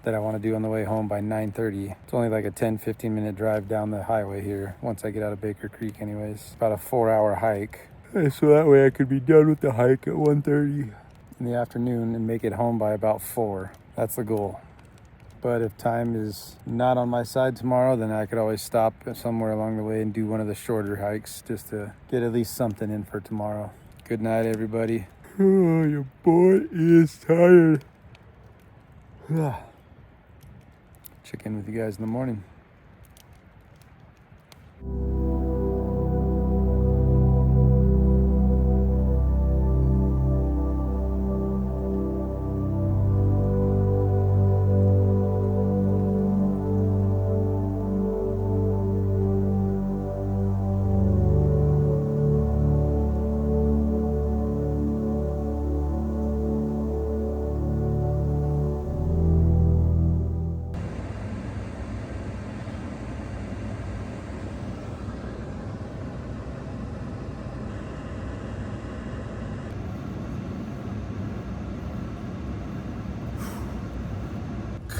A: that I want to do on the way home by 9:30. It's only like a 10-15 minute drive down the highway here once I get out of Baker Creek anyways. About a 4-hour hike. So that way I could be done with the hike at 1:30 in the afternoon and make it home by about 4. That's the goal. But if time is not on my side tomorrow, then I could always stop somewhere along the way and do one of the shorter hikes just to get at least something in for tomorrow. Good night, everybody. Oh, your boy is tired. Check in with you guys in the morning.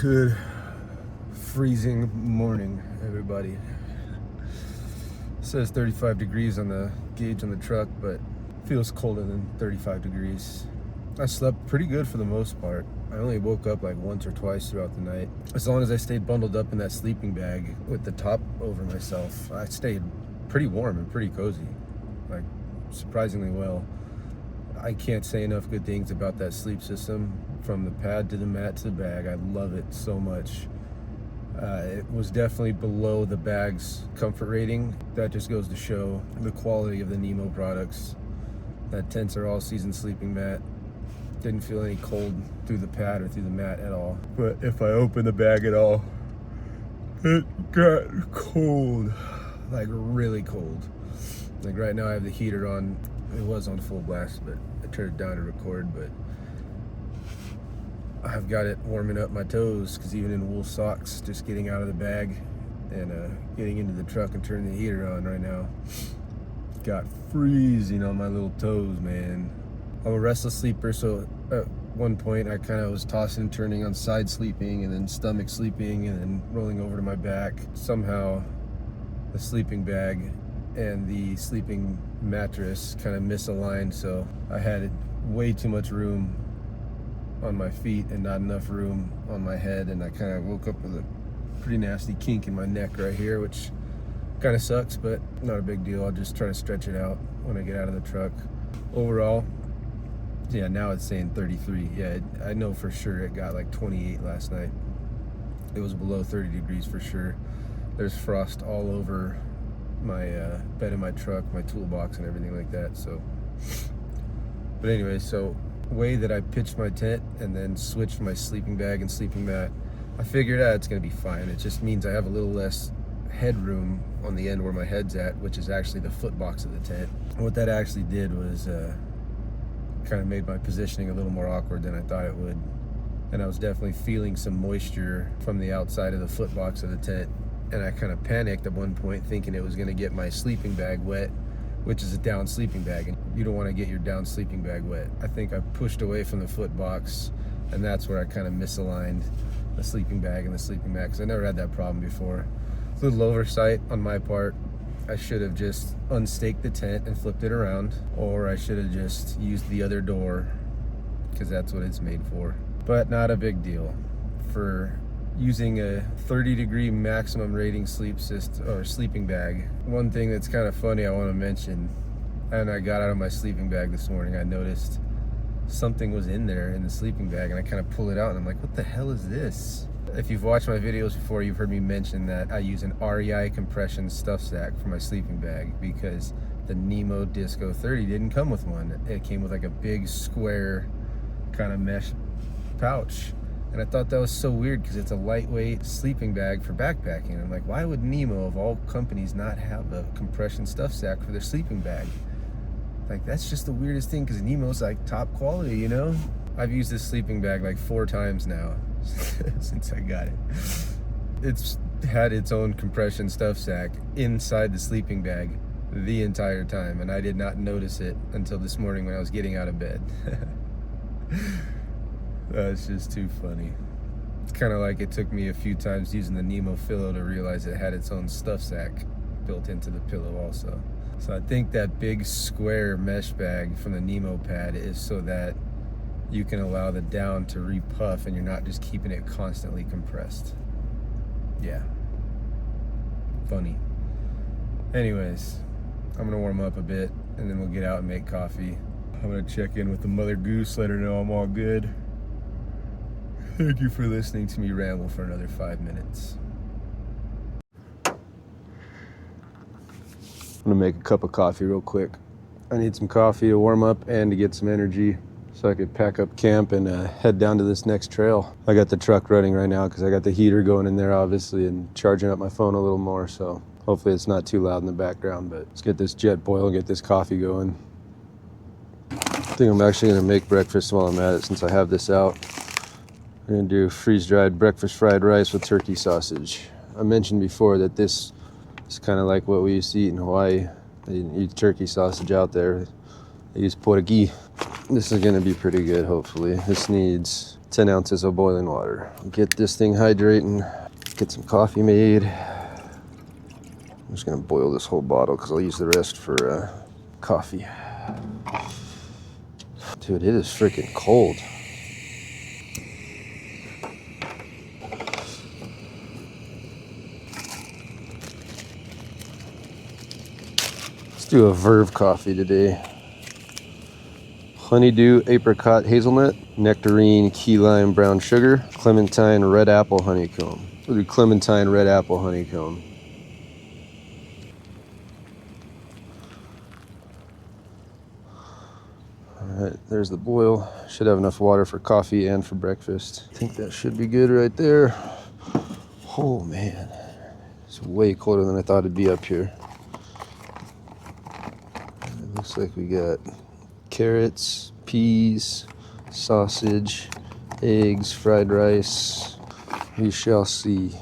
A: Good freezing morning, everybody. It says 35 degrees on the gauge on the truck, but feels colder than 35 degrees. I slept pretty good for the most part. I only woke up like once or twice throughout the night. As long as I stayed bundled up in that sleeping bag with the top over myself, I stayed pretty warm and pretty cozy, like surprisingly well. I can't say enough good things about that sleep system. From the pad to the mat to the bag, I love it so much. It was definitely below the bag's comfort rating. That just goes to show the quality of the Nemo products. That Tensor all-season sleeping mat. Didn't feel any cold through the pad or through the mat at all. But if I open the bag at all, it got cold, like really cold. Like right now I have the heater on. It was on full blast, but I turned it down to record, but I've got it warming up my toes, because even in wool socks, just getting out of the bag and getting into the truck and turning the heater on right now, got freezing on my little toes, man. I'm a restless sleeper, so at one point I kind of was tossing and turning on side sleeping and then stomach sleeping and then rolling over to my back. Somehow the sleeping bag and the sleeping mattress kind of misaligned, so I had way too much room on my feet and not enough room on my head, and I kind of woke up with a pretty nasty kink in my neck right here, which kind of sucks, but not a big deal. I'll just try to stretch it out when I get out of the truck. Overall, yeah, now it's saying 33. Yeah, I know for sure it got like 28 last night. It was below 30 degrees for sure. There's frost all over my bed in my truck, my toolbox and everything like that. So, but anyway, so way that I pitched my tent and then switched my sleeping bag and sleeping mat, I figured out it's gonna be fine. It just means I have a little less headroom on the end where my head's at, which is actually the foot box of the tent. And what that actually did was kind of made my positioning a little more awkward than I thought it would. And I was definitely feeling some moisture from the outside of the foot box of the tent. And I kind of panicked at one point thinking it was gonna get my sleeping bag wet
B: which is a down sleeping bag, and you don't want to get your down sleeping bag wet. I think I pushed away from the foot box, and that's where I kind of misaligned the sleeping bag and the sleeping mat, because I never had that problem before. It's a little oversight on my part. I should have just unstaked the tent and flipped it around, or I should have just used the other door, because that's what it's made for. But not a big deal. For using a 30-degree maximum rating sleeping bag, one thing that's kind of funny I want to mention, and I got out of my sleeping bag this morning, I noticed something was in there in the sleeping bag, and I kind of pull it out and I'm like, what the hell is this? If you've watched my videos before, you've heard me mention that I use an REI compression stuff sack for my sleeping bag, because the Nemo Disco 30 didn't come with one. It came with like a big square kind of mesh pouch. And I thought that was so weird, because it's a lightweight sleeping bag for backpacking. I'm like, why would Nemo, of all companies, not have a compression stuff sack for their sleeping bag? Like, that's just the weirdest thing, because Nemo's like top quality, you know? I've used this sleeping bag like 4 times now since I got it. It's had its own compression stuff sack inside the sleeping bag the entire time, and I did not notice it until this morning when I was getting out of bed. That's just too funny. It's kind of like it took me a few times using the Nemo pillow to realize it had its own stuff sack built into the pillow also. So I think that big square mesh bag from the Nemo pad is so that you can allow the down to repuff and you're not just keeping it constantly compressed. Yeah. Funny. Anyways, I'm gonna warm up a bit and then we'll get out and make coffee. I'm gonna check in with the mother goose, let her know I'm all good. Thank you for listening to me ramble for another 5 minutes. I'm gonna make a cup of coffee real quick. I need some coffee to warm up and to get some energy so I could pack up camp and head down to this next trail. I got the truck running right now because I got the heater going in there, obviously, and charging up my phone a little more, so hopefully it's not too loud in the background. But let's get this jet boil and get this coffee going. I think I'm actually gonna make breakfast while I'm at it, since I have this out. I'm gonna do freeze-dried breakfast fried rice with turkey sausage. I mentioned before that this is kind of like what we used to eat in Hawaii. I didn't eat turkey sausage out there. I use porgy. This is gonna be pretty good, hopefully. This needs 10 ounces of boiling water. Get this thing hydrating, get some coffee made. I'm just gonna boil this whole bottle because I'll use the rest for coffee. Dude, it is freaking cold. Let's do a Verve coffee today. Honeydew, apricot, hazelnut, nectarine, key lime, brown sugar, clementine, red apple, honeycomb. We'll do clementine, red apple, honeycomb. Alright, there's the boil. Should have enough water for coffee and for breakfast. I think that should be good right there. Oh man, it's way colder than I thought it'd be up here. It looks like we got carrots, peas, sausage, eggs, fried rice. We shall see.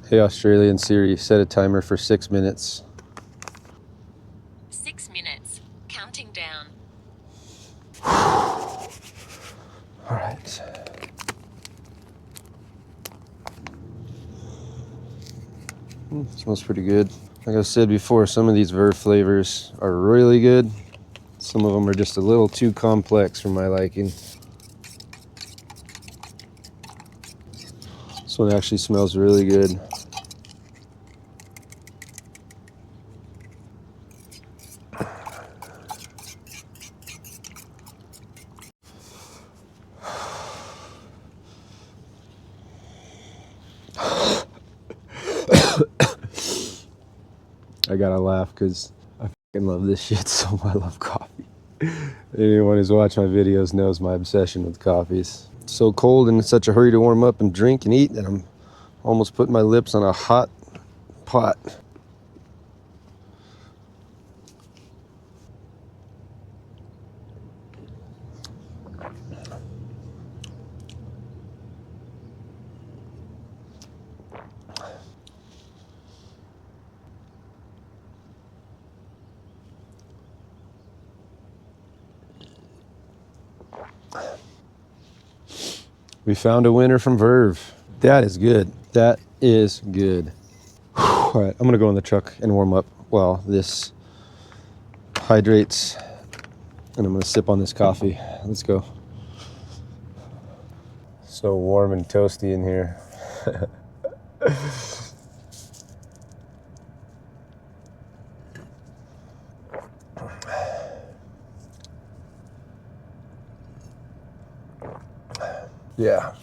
B: Hey Australian Siri, set a timer for 6 minutes.
D: 6 minutes. Counting down.
B: All right. Smells pretty good. Like I said before, some of these Verve flavors are really good. Some of them are just a little too complex for my liking. This one actually smells really good. I gotta laugh because I fucking love this shit so much. I love coffee. Anyone who's watched my videos knows my obsession with coffees. It's so cold and in such a hurry to warm up and drink and eat that I'm almost putting my lips on a hot pot. We found a winner from Verve. That is good. That is good. All right, I'm gonna go in the truck and warm up while this hydrates, and I'm gonna sip on this coffee. Let's go. So warm and toasty in here. Yeah,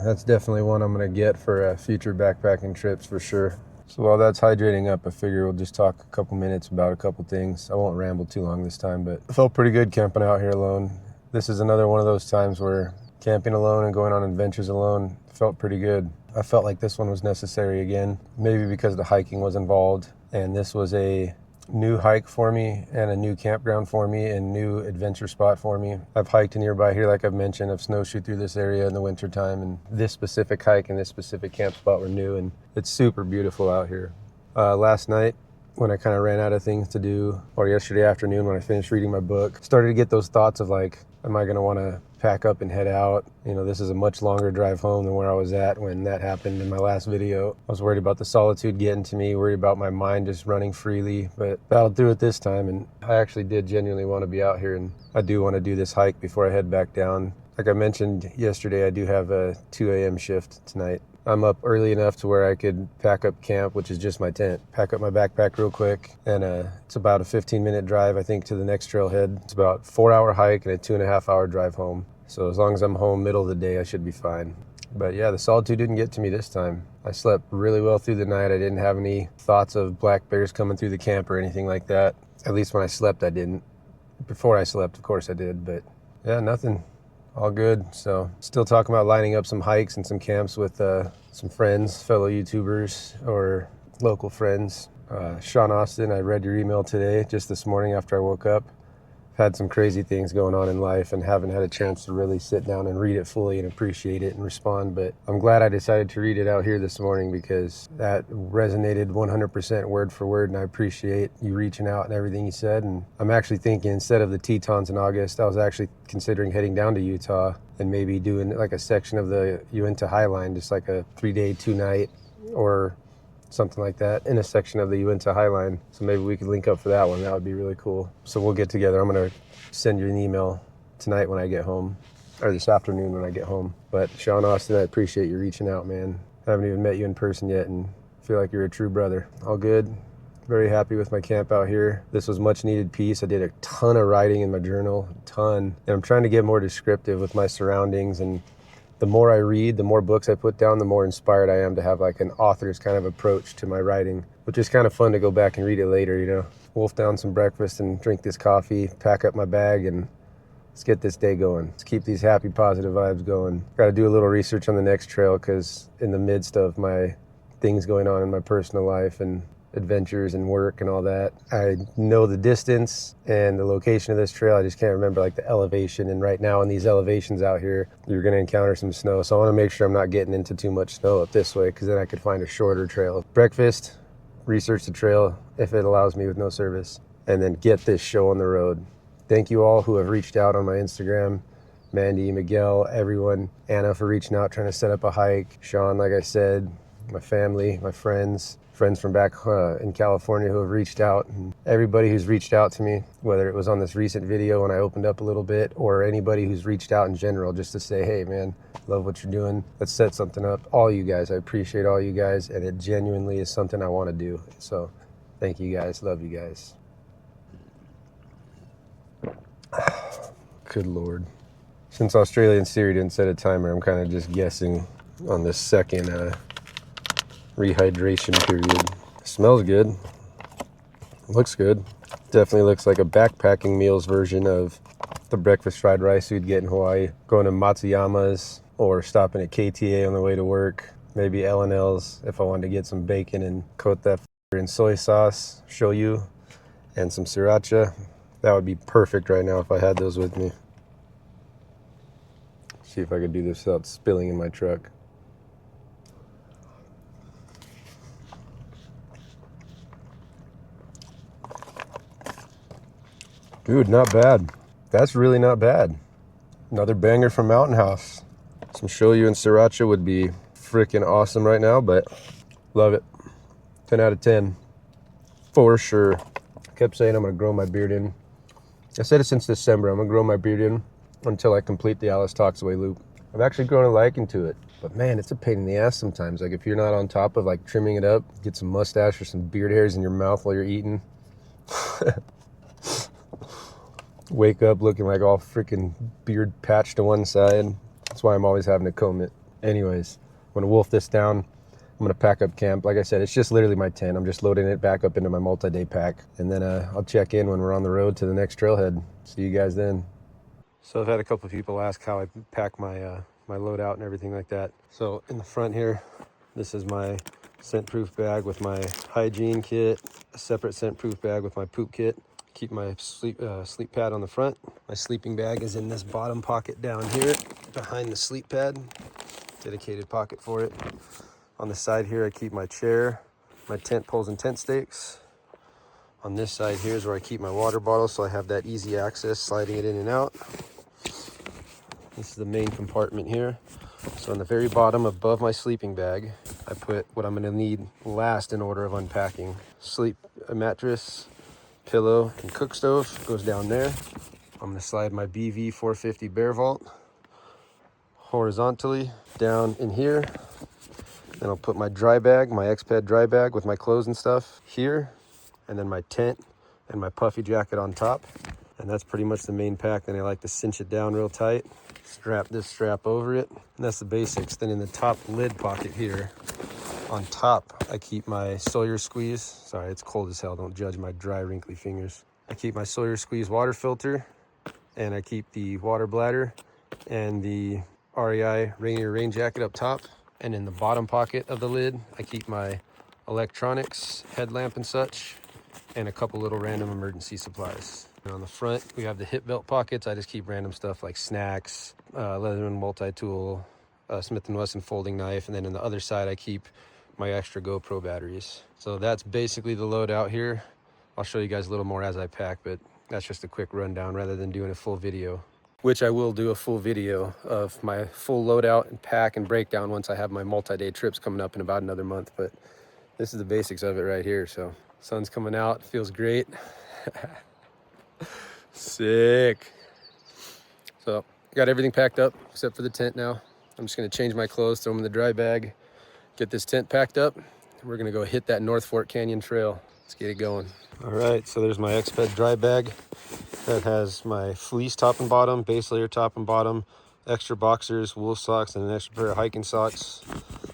B: that's definitely one I'm gonna get for future backpacking trips for sure. So while that's hydrating up, I figure we'll just talk a couple minutes about a couple things. I won't ramble too long this time, but it felt pretty good camping out here alone. This is another one of those times where camping alone and going on adventures alone felt pretty good. I felt like this one was necessary again, maybe because the hiking was involved, and this was a new hike for me and a new campground for me and new adventure spot for me. I've hiked nearby here, like I've mentioned. I've snowshoed through this area in the winter time, and this specific hike and this specific camp spot were new, and it's super beautiful out here. Last night when I kind of ran out of things to do, or yesterday afternoon when I finished reading my book, started to get those thoughts of like, am I going to want to pack up and head out? You know, this is a much longer drive home than where I was at when that happened in my last video. I was worried about the solitude getting to me, worried about my mind just running freely, but battled through it this time, and I actually did genuinely want to be out here, and I do want to do this hike before I head back down. Like I mentioned yesterday, I do have a 2 a.m. shift tonight. I'm up early enough to where I could pack up camp, which is just my tent, pack up my backpack real quick, and it's about a 15-minute drive, I think, to the next trailhead. It's about a 4-hour hike and a 2.5-hour drive home. So as long as I'm home middle of the day, I should be fine. But yeah, the solitude didn't get to me this time. I slept really well through the night. I didn't have any thoughts of black bears coming through the camp or anything like that. At least when I slept, I didn't. Before I slept, of course I did, but yeah, nothing. All good. So still talking about lining up some hikes and some camps with some friends, fellow YouTubers or local friends. Sean Austin, I read your email today, just this morning after I woke up. Had some crazy things going on in life and haven't had a chance to really sit down and read it fully and appreciate it and respond. But I'm glad I decided to read it out here this morning because that resonated 100% word for word, and I appreciate you reaching out and everything you said. And I'm actually thinking, instead of the Tetons in August, I was actually considering heading down to Utah and maybe doing like a section of the Uinta Highline, just like a 3-day, 2-night or something like that in a section of the Uinta Highline. So maybe we could link up for that one. That would be really cool. So we'll get together. I'm going to send you an email tonight when I get home, or this afternoon when I get home. But Sean Austin, I appreciate you reaching out, man. I haven't even met you in person yet and feel like you're a true brother. All good. Very happy with my camp out here. This was much needed peace. I did a ton of writing in my journal, a ton. And I'm trying to get more descriptive with my surroundings, and the more I read, the more books I put down, the more inspired I am to have like an author's kind of approach to my writing, which is kind of fun to go back and read it later, you know. Wolf down some breakfast and drink this coffee, pack up my bag, and let's get this day going. Let's keep these happy, positive vibes going. Got to do a little research on the next trail because in the midst of my things going on in my personal life and adventures and work and all that, I know the distance and the location of this trail. I just can't remember like the elevation, and right now in these elevations out here you're going to encounter some snow, so I want to make sure I'm not getting into too much snow up this way, because then I could find a shorter trail. Breakfast, research the trail if it allows me with no service, and then get this show on the road. Thank you all who have reached out on my Instagram. Mandy, Miguel, everyone, Anna for reaching out, trying to set up a hike, Sean, like I said, my family, my friends from back in California who have reached out, and everybody who's reached out to me, whether it was on this recent video when I opened up a little bit, or anybody who's reached out in general just to say, hey man, love what you're doing, let's set something up. All you guys, I appreciate all you guys, and it genuinely is something I want to do. So thank you guys, love you guys. Good Lord. Since Australia and Siri didn't set a timer, I'm kind of just guessing on this second rehydration period. Smells good. Looks good. Definitely looks like a backpacking meals version of the breakfast fried rice we'd get in Hawaii. Going to Matsuyama's or stopping at KTA on the way to work. Maybe L&L's if I wanted to get some bacon and coat that in soy sauce, shoyu, and some sriracha. That would be perfect right now if I had those with me. See if I could do this without spilling in my truck. Dude, not bad. That's really not bad. Another banger from Mountain House. Some shoyu and sriracha would be freaking awesome right now, but love it. 10 out of 10 for sure. Kept saying I'm gonna grow my beard in. I said it since December. I'm gonna grow my beard in until I complete the Alice Talks Away loop. I've actually grown a liking to it, but man, it's a pain in the ass sometimes. Like if you're not on top of like trimming it up, get some mustache or some beard hairs in your mouth while you're eating. Wake up looking like all freaking beard patched to one side. That's why I'm always having to comb it. Anyways, I'm gonna wolf this down. I'm gonna pack up camp. Like I said, it's just literally my tent. I'm just loading it back up into my multi-day pack. And then I'll check in when we're on the road to the next trailhead. See you guys then. So I've had a couple of people ask how I pack my my loadout and everything like that. So in the front here, this is my scent-proof bag with my hygiene kit, a separate scent-proof bag with my poop kit. Keep my sleep pad on the front. My sleeping bag is in this bottom pocket down here behind the sleep pad. Dedicated pocket for it. On the side here, I keep my chair, my tent poles and tent stakes. On this side here is where I keep my water bottle, so I have that easy access, sliding it in and out. This is the main compartment here. So on the very bottom above my sleeping bag, I put what I'm gonna need last in order of unpacking. A mattress, pillow, and cook stove goes down there. I'm gonna slide my BV 450 Bear Vault horizontally down in here. Then I'll put my dry bag, my X-Pad dry bag with my clothes and stuff here. And then my tent and my puffy jacket on top. And that's pretty much the main pack. Then I like to cinch it down real tight. Strap this strap over it. And that's the basics. Then in the top lid pocket here, on top, I keep my Sawyer Squeeze. Sorry, it's cold as hell. Don't judge my dry, wrinkly fingers. I keep my Sawyer Squeeze water filter. And I keep the water bladder and the REI Rainier rain jacket up top. And in the bottom pocket of the lid, I keep my electronics, headlamp and such, and a couple little random emergency supplies. And on the front, we have the hip belt pockets. I just keep random stuff like snacks, Leatherman multi-tool, Smith & Wesson folding knife, and then on the other side, I keep my extra GoPro batteries. So that's basically the load out here. I'll show you guys a little more as I pack, but that's just a quick rundown rather than doing a full video. Which I will do a full video of my full loadout and pack and breakdown once I have my multi-day trips coming up in about another month. But this is the basics of it right here. So sun's coming out, feels great. Sick. So got everything packed up except for the tent now. I'm just gonna change my clothes, throw them in the dry bag, get this tent packed up. And we're gonna go hit that North Fork Canyon trail. Let's get it going. All right, so there's my X-Pad dry bag. That has my fleece top and bottom, base layer top and bottom, extra boxers, wool socks, and an extra pair of hiking socks.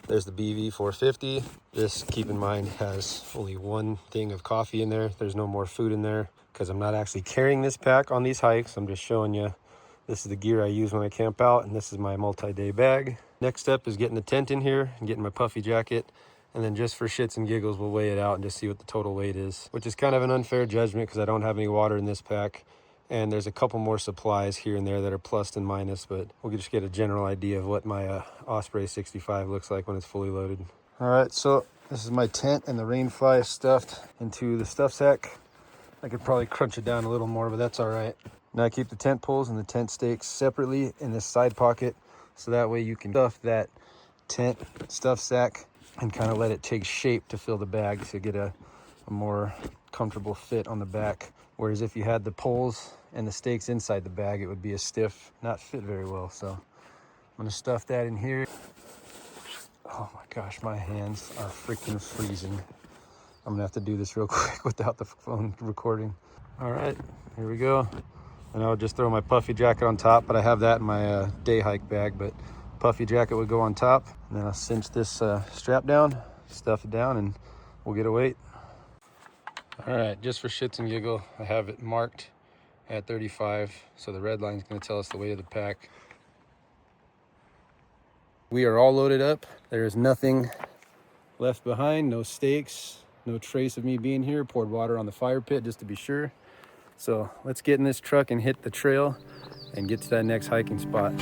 B: There's the BV 450. This, keep in mind, has only one thing of coffee in there. There's no more food in there because I'm not actually carrying this pack on these hikes. I'm just showing you this is the gear I use when I camp out, and this is my multi-day bag. Next step is getting the tent in here and getting my puffy jacket. And then just for shits and giggles, we'll weigh it out and just see what the total weight is, which is kind of an unfair judgment because I don't have any water in this pack. And there's a couple more supplies here and there that are plus and minus, but we'll just get a general idea of what my Osprey 65 looks like when it's fully loaded. All right, so this is my tent, and the rainfly is stuffed into the stuff sack. I could probably crunch it down a little more, but that's all right. Now I keep the tent poles and the tent stakes separately in this side pocket, so that way you can stuff that tent stuff sack and kind of let it take shape to fill the bag to get a more comfortable fit on the back. Whereas if you had the poles and the stakes inside the bag, it would be a stiff, not fit very well. So I'm gonna stuff that in here. Oh my gosh, my hands are freaking freezing. I'm gonna have to do this real quick without the phone recording. All right, here we go. And I would just throw my puffy jacket on top, but I have that in my day hike bag, but puffy jacket would go on top. And then I'll cinch this strap down, stuff it down, and we'll get a weight. All right, just for shits and giggle, I have it marked at 35. So the red line is gonna tell us the weight of the pack. We are all loaded up. There is nothing left behind, no stakes, no trace of me being here. Poured water on the fire pit just to be sure. So let's get in this truck and hit the trail and get to that next hiking spot.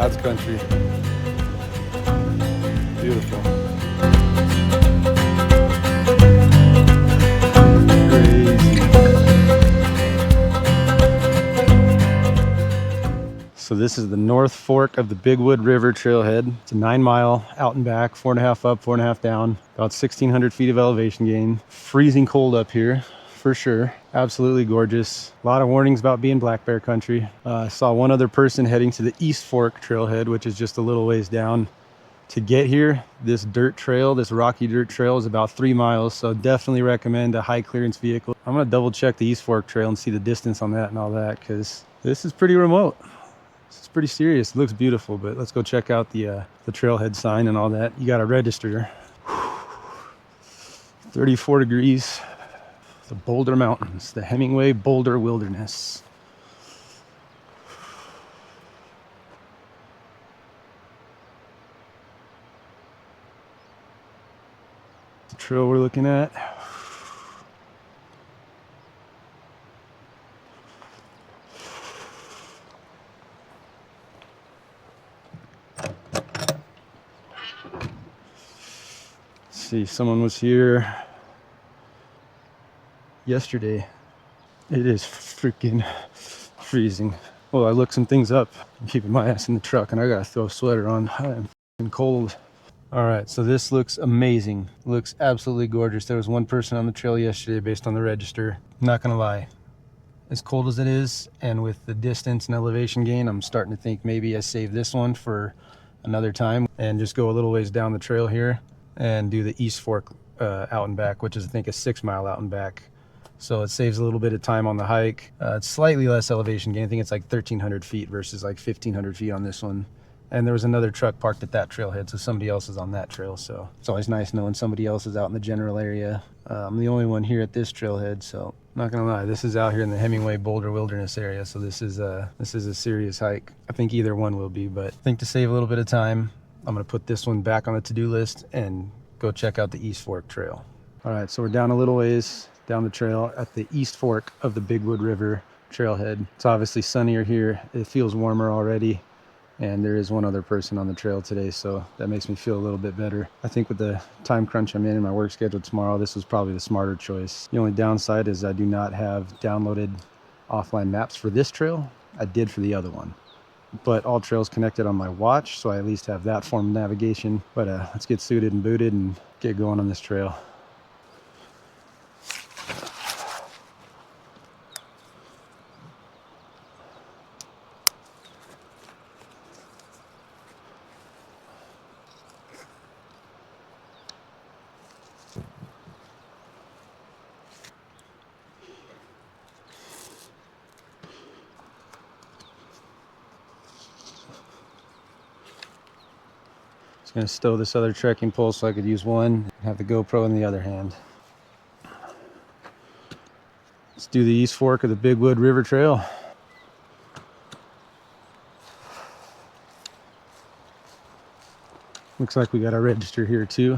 A: God's country. Beautiful. Crazy. So this is the North Fork of the Big Wood River trailhead. It's a 9-mile out and back, 4.5 up, 4.5 down, about 1,600 feet of elevation gain. Freezing cold up here, for sure. Absolutely gorgeous. A lot of warnings about being black bear country. I saw one other person heading to the East Fork trailhead, which is just a little ways down. To get here, this dirt trail, this rocky dirt trail is about 3 miles, so definitely recommend a high clearance vehicle. I'm gonna double check the East Fork trail and see the distance on that and all that, because this is pretty remote. This is pretty serious. It looks beautiful, but let's go check out the trailhead sign and all that. You gotta register. 34 degrees. The Boulder Mountains, the Hemingway-Boulder Wilderness. The trail we're looking at. See, someone was here yesterday. It is freaking freezing. Well, I looked some things up. I'm keeping my ass in the truck and I gotta throw a sweater on. I am freaking cold. All right, so this looks amazing. Looks absolutely gorgeous. There was one person on the trail yesterday based on the register. Not gonna lie, as cold as it is and with the distance and elevation gain, I'm starting to think maybe I save this one for another time and just go a little ways down the trail here and do the East Fork out and back, which is I think a 6-mile out and back. So it saves a little bit of time on the hike. It's slightly less elevation gain. I think it's like 1,300 feet versus like 1,500 feet on this one. And there was another truck parked at that trailhead, so somebody else is on that trail. So it's always nice knowing somebody else is out in the general area. I'm the only one here at this trailhead, so not gonna lie, this is out here in the Hemingway-Boulder Wilderness Area. So this is a serious hike. I think either one will be, but I think to save a little bit of time, I'm gonna put this one back on the to-do list and go check out the East Fork trail. All right, so we're down a little ways down the trail at the East Fork of the Big Wood River trailhead. It's obviously sunnier here. It feels warmer already. And there is one other person on the trail today, so that makes me feel a little bit better. I think with the time crunch I'm in and my work schedule tomorrow, this was probably the smarter choice. The only downside is I do not have downloaded offline maps for this trail. I did for the other one. But all trails connected on my watch, so I at least have that form of navigation. But let's get suited and booted and get going on this trail. Just gonna stow this other trekking pole so I could use one and have the GoPro in the other hand. Let's do the East Fork of the Big Wood River Trail. Looks like we got our register here too.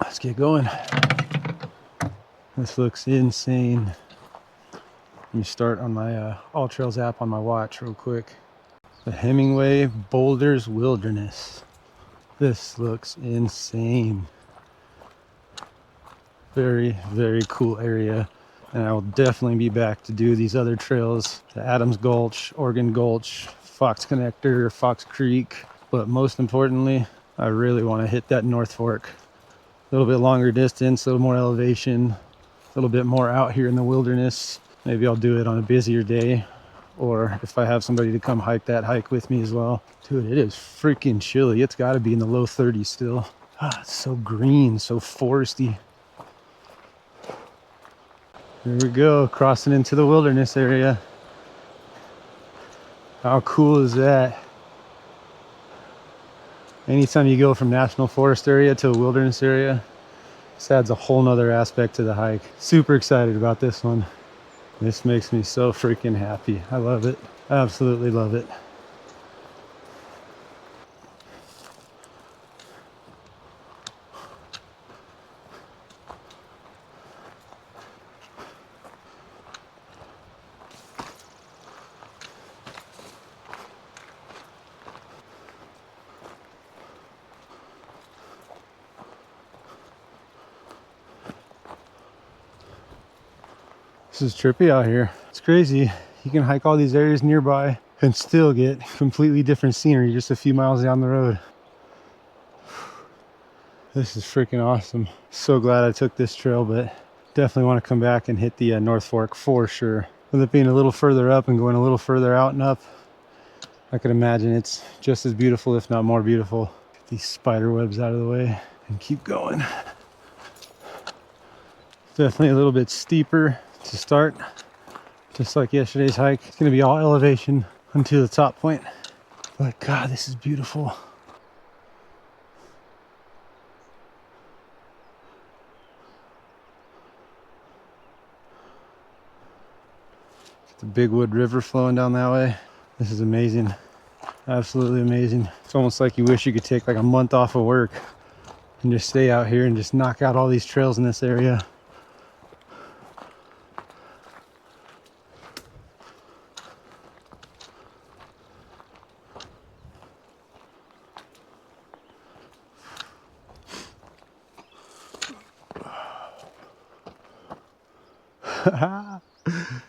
A: Let's get going. This looks insane. Let me start on my All Trails app on my watch real quick. The Hemingway-Boulders Wilderness. This looks insane. Very, very cool area. And I will definitely be back to do these other trails. The Adams Gulch, Oregon Gulch, Fox Connector, Fox Creek. But most importantly, I really want to hit that North Fork. A little bit longer distance, a little more elevation, a little bit more out here in the wilderness. Maybe I'll do it on a busier day, or if I have somebody to come hike that hike with me as well. Dude, it is freaking chilly. It's got to be in the low 30s still. Ah, it's so green, so foresty. Here we go, crossing into the wilderness area. How cool is that? Anytime you go from national forest area to a wilderness area, this adds a whole nother aspect to the hike. Super excited about this one. This makes me so freaking happy. I love it. Absolutely love it. This is trippy out here. It's crazy. You can hike all these areas nearby and still get completely different scenery just a few miles down the road. This is freaking awesome. So glad I took this trail, but definitely want to come back and hit the North Fork for sure. With it being a little further up and going a little further out and up, I could imagine it's just as beautiful, if not more beautiful. Get these spider webs out of the way and keep going. Definitely a little bit steeper to start. Just like yesterday's hike, it's gonna be all elevation until the top point. But God, this is beautiful. The Big Wood River flowing down that way. This is amazing. Absolutely amazing. It's almost like you wish you could take like a month off of work and just stay out here and just knock out all these trails in this area.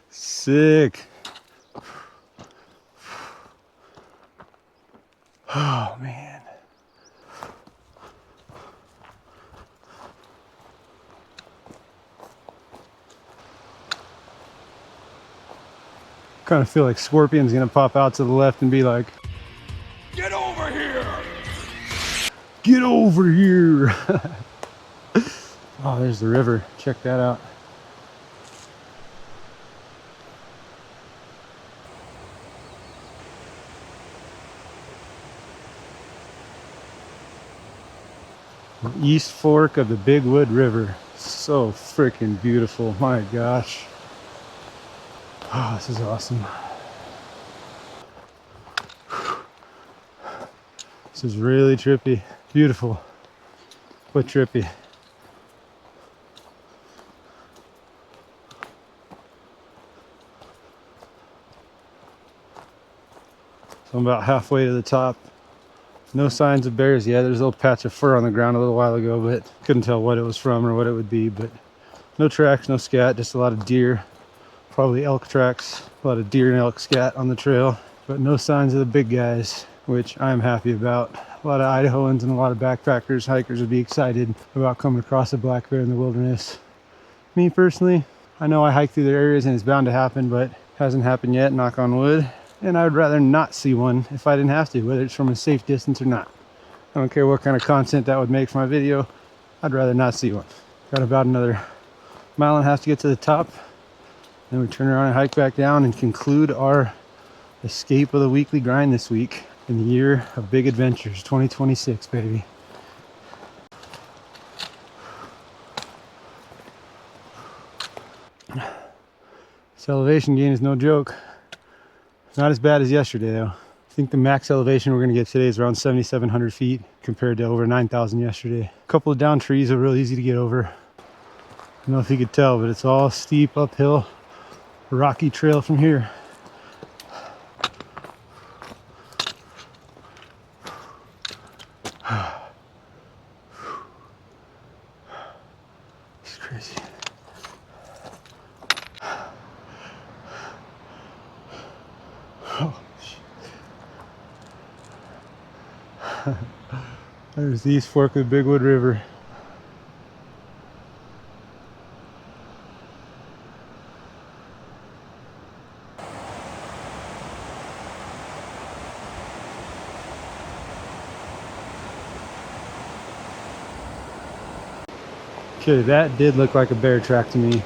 A: Sick. Oh man. Kind of feel like Scorpion's gonna pop out to the left and be like, "Get over here! Get over here!" Oh, there's the river. Check that out. East Fork of the Big Wood River. So freaking beautiful. My gosh. Oh, this is awesome. This is really trippy. Beautiful, but trippy. So I'm about halfway to the top. No signs of bears yet. There's a little patch of fur on the ground a little while ago, but couldn't tell what it was from or what it would be. But no tracks, no scat, just a lot of deer, probably elk tracks, a lot of deer and elk scat on the trail, but no signs of the big guys, which I'm happy about. A lot of Idahoans and a lot of backpackers, hikers would be excited about coming across a black bear in the wilderness. Me personally, I know I hike through the areas and it's bound to happen, but hasn't happened yet, knock on wood. And I would rather not see one if I didn't have to, whether it's from a safe distance or not. I don't care what kind of content that would make for my video. I'd rather not see one. Got about another mile and a half to get to the top. Then we turn around and hike back down and conclude our escape of the weekly grind this week in the year of big adventures, 2026, baby. This elevation gain is no joke. Not as bad as yesterday though. I think the max elevation we're gonna get today is around 7,700 feet compared to over 9,000 yesterday. A couple of down trees are real easy to get over. I don't know if you could tell, but it's all steep uphill, rocky trail from here. It's crazy. Oh, there's the East Fork of the Big Wood River. Okay, that did look like a bear track to me.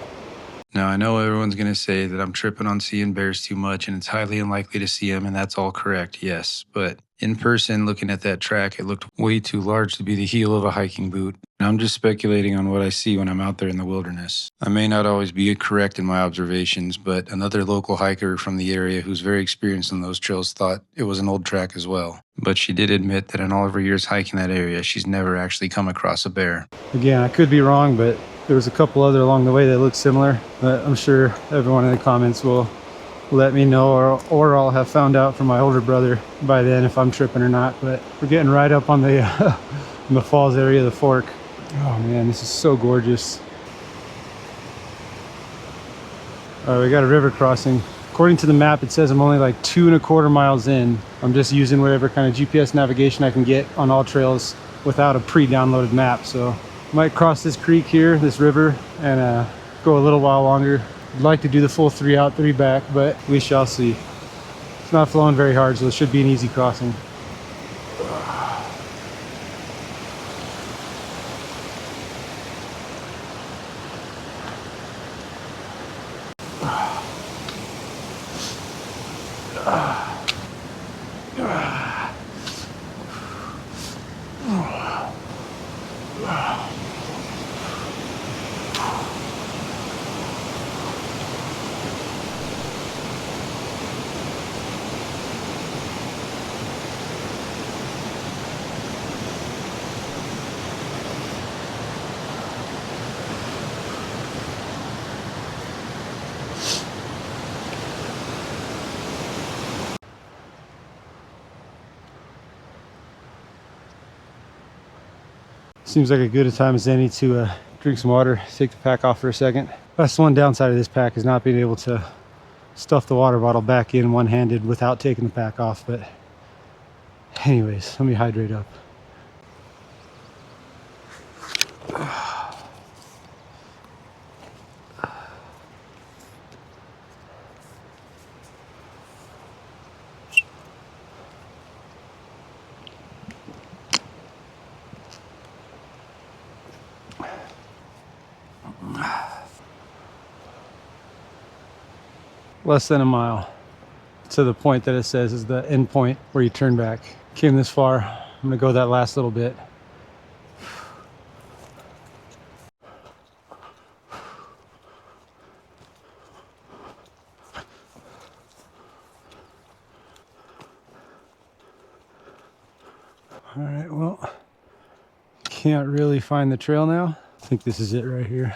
C: Now, I know everyone's going to say that I'm tripping on seeing bears too much and it's highly unlikely to see them, and that's all correct, yes. But in person, looking at that track, it looked way too large to be the heel of a hiking boot. Now, I'm just speculating on what I see when I'm out there in the wilderness. I may not always be correct in my observations, but another local hiker from the area who's very experienced on those trails thought it was an old track as well. But she did admit that in all of her years hiking that area, she's never actually come across a bear.
A: Again, I could be wrong, but there was a couple other along the way that looked similar. But I'm sure everyone in the comments will let me know, or I'll have found out from my older brother by then if I'm tripping or not. But we're getting right up on the, in the falls area of the fork. Oh man, this is so gorgeous. We got a river crossing. According to the map, it says I'm only like 2.25 miles in. I'm just using whatever kind of GPS navigation I can get on all trails without a pre-downloaded map. So might cross this creek here, this river, and go a little while longer. I'd like to do the full 3 out, 3 back, but we shall see. It's not flowing very hard, so it should be an easy crossing. Seems like a good a time as any to drink some water, take the pack off for a second. That's one downside of this pack, is not being able to stuff the water bottle back in one-handed without taking the pack off. But anyways, let me hydrate up. Less than a mile to the point that it says is the end point where you turn back. Came this far. I'm gonna go that last little bit. All right, well, can't really find the trail now. I think this is it right here.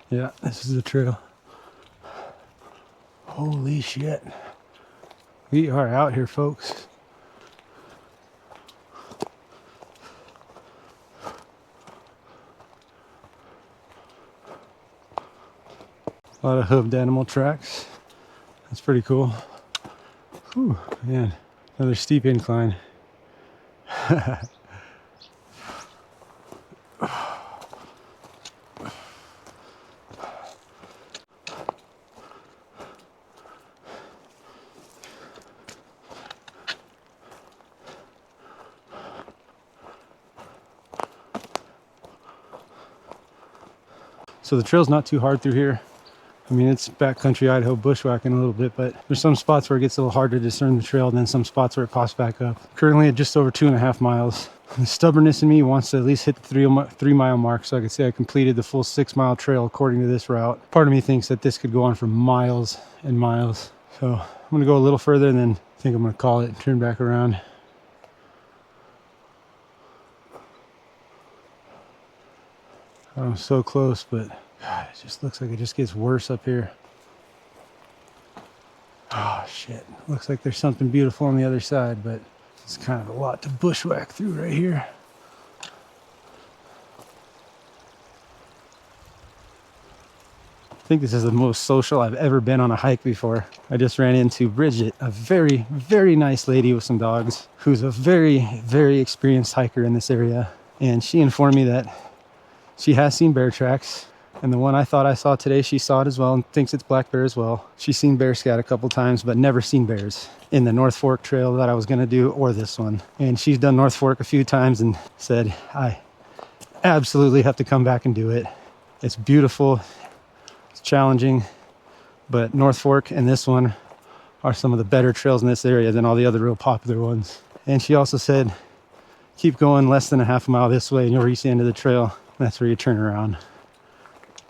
A: Yeah, this is the trail. Holy shit. We are out here, folks. A lot of hooved animal tracks. That's pretty cool. Whew, man, another steep incline. So the trail's not too hard through here. I mean, it's backcountry Idaho bushwhacking a little bit, but there's some spots where it gets a little hard to discern the trail, and then some spots where it pops back up. Currently at just over 2.5 miles. The stubbornness in me wants to at least hit the 3-mile mark, so I can say I completed the full 6-mile trail according to this route. Part of me thinks that this could go on for miles and miles. So I'm gonna go a little further, and then I think I'm gonna call it and turn back around. I'm so close, but God, it just looks like it just gets worse up here. Oh shit, looks like there's something beautiful on the other side, but it's kind of a lot to bushwhack through right here. I think this is the most social I've ever been on a hike before. I just ran into Bridget, a very, very nice lady with some dogs, who's a very, very experienced hiker in this area. And she informed me that she has seen bear tracks. And the one I thought I saw today, she saw it as well and thinks it's black bear as well. She's seen bear scat a couple times, but never seen bears in the North Fork trail that I was gonna do, or this one. And she's done North Fork a few times and said, I absolutely have to come back and do it. It's beautiful, it's challenging, but North Fork and this one are some of the better trails in this area than all the other real popular ones. And she also said, keep going less than a half a mile this way and you'll reach the end of the trail. That's where you turn around.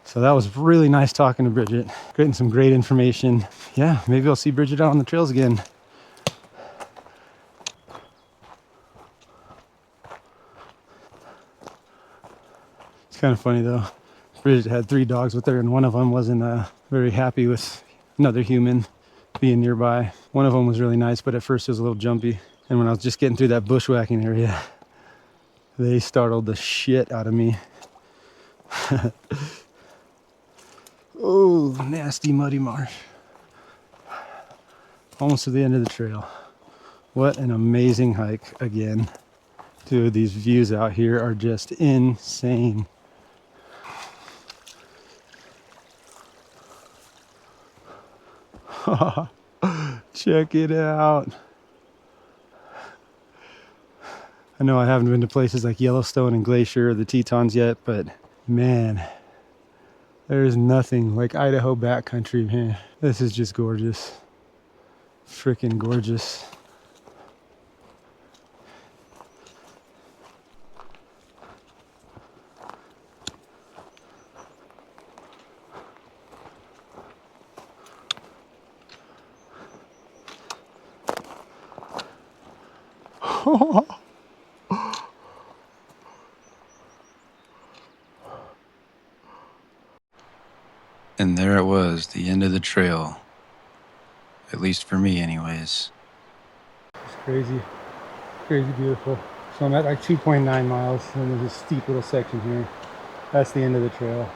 A: So that was really nice talking to Bridget, getting some great information. Yeah, maybe I'll see Bridget out on the trails again. It's kind of funny though. Bridget had 3 dogs with her, and one of them wasn't very happy with another human being nearby. One of them was really nice, but at first it was a little jumpy. And when I was just getting through that bushwhacking area, they startled the shit out of me. Oh, nasty muddy marsh. Almost to the end of the trail. What an amazing hike again. Dude, these views out here are just insane. Check it out. I know I haven't been to places like Yellowstone and Glacier or the Tetons yet, but man, there's nothing like Idaho backcountry, man. This is just gorgeous. Freaking gorgeous.
C: And there it was, the end of the trail. At least for me, anyways.
A: It's crazy, crazy beautiful. So I'm at like 2.9 miles, and there's a steep little section here. That's the end of the trail.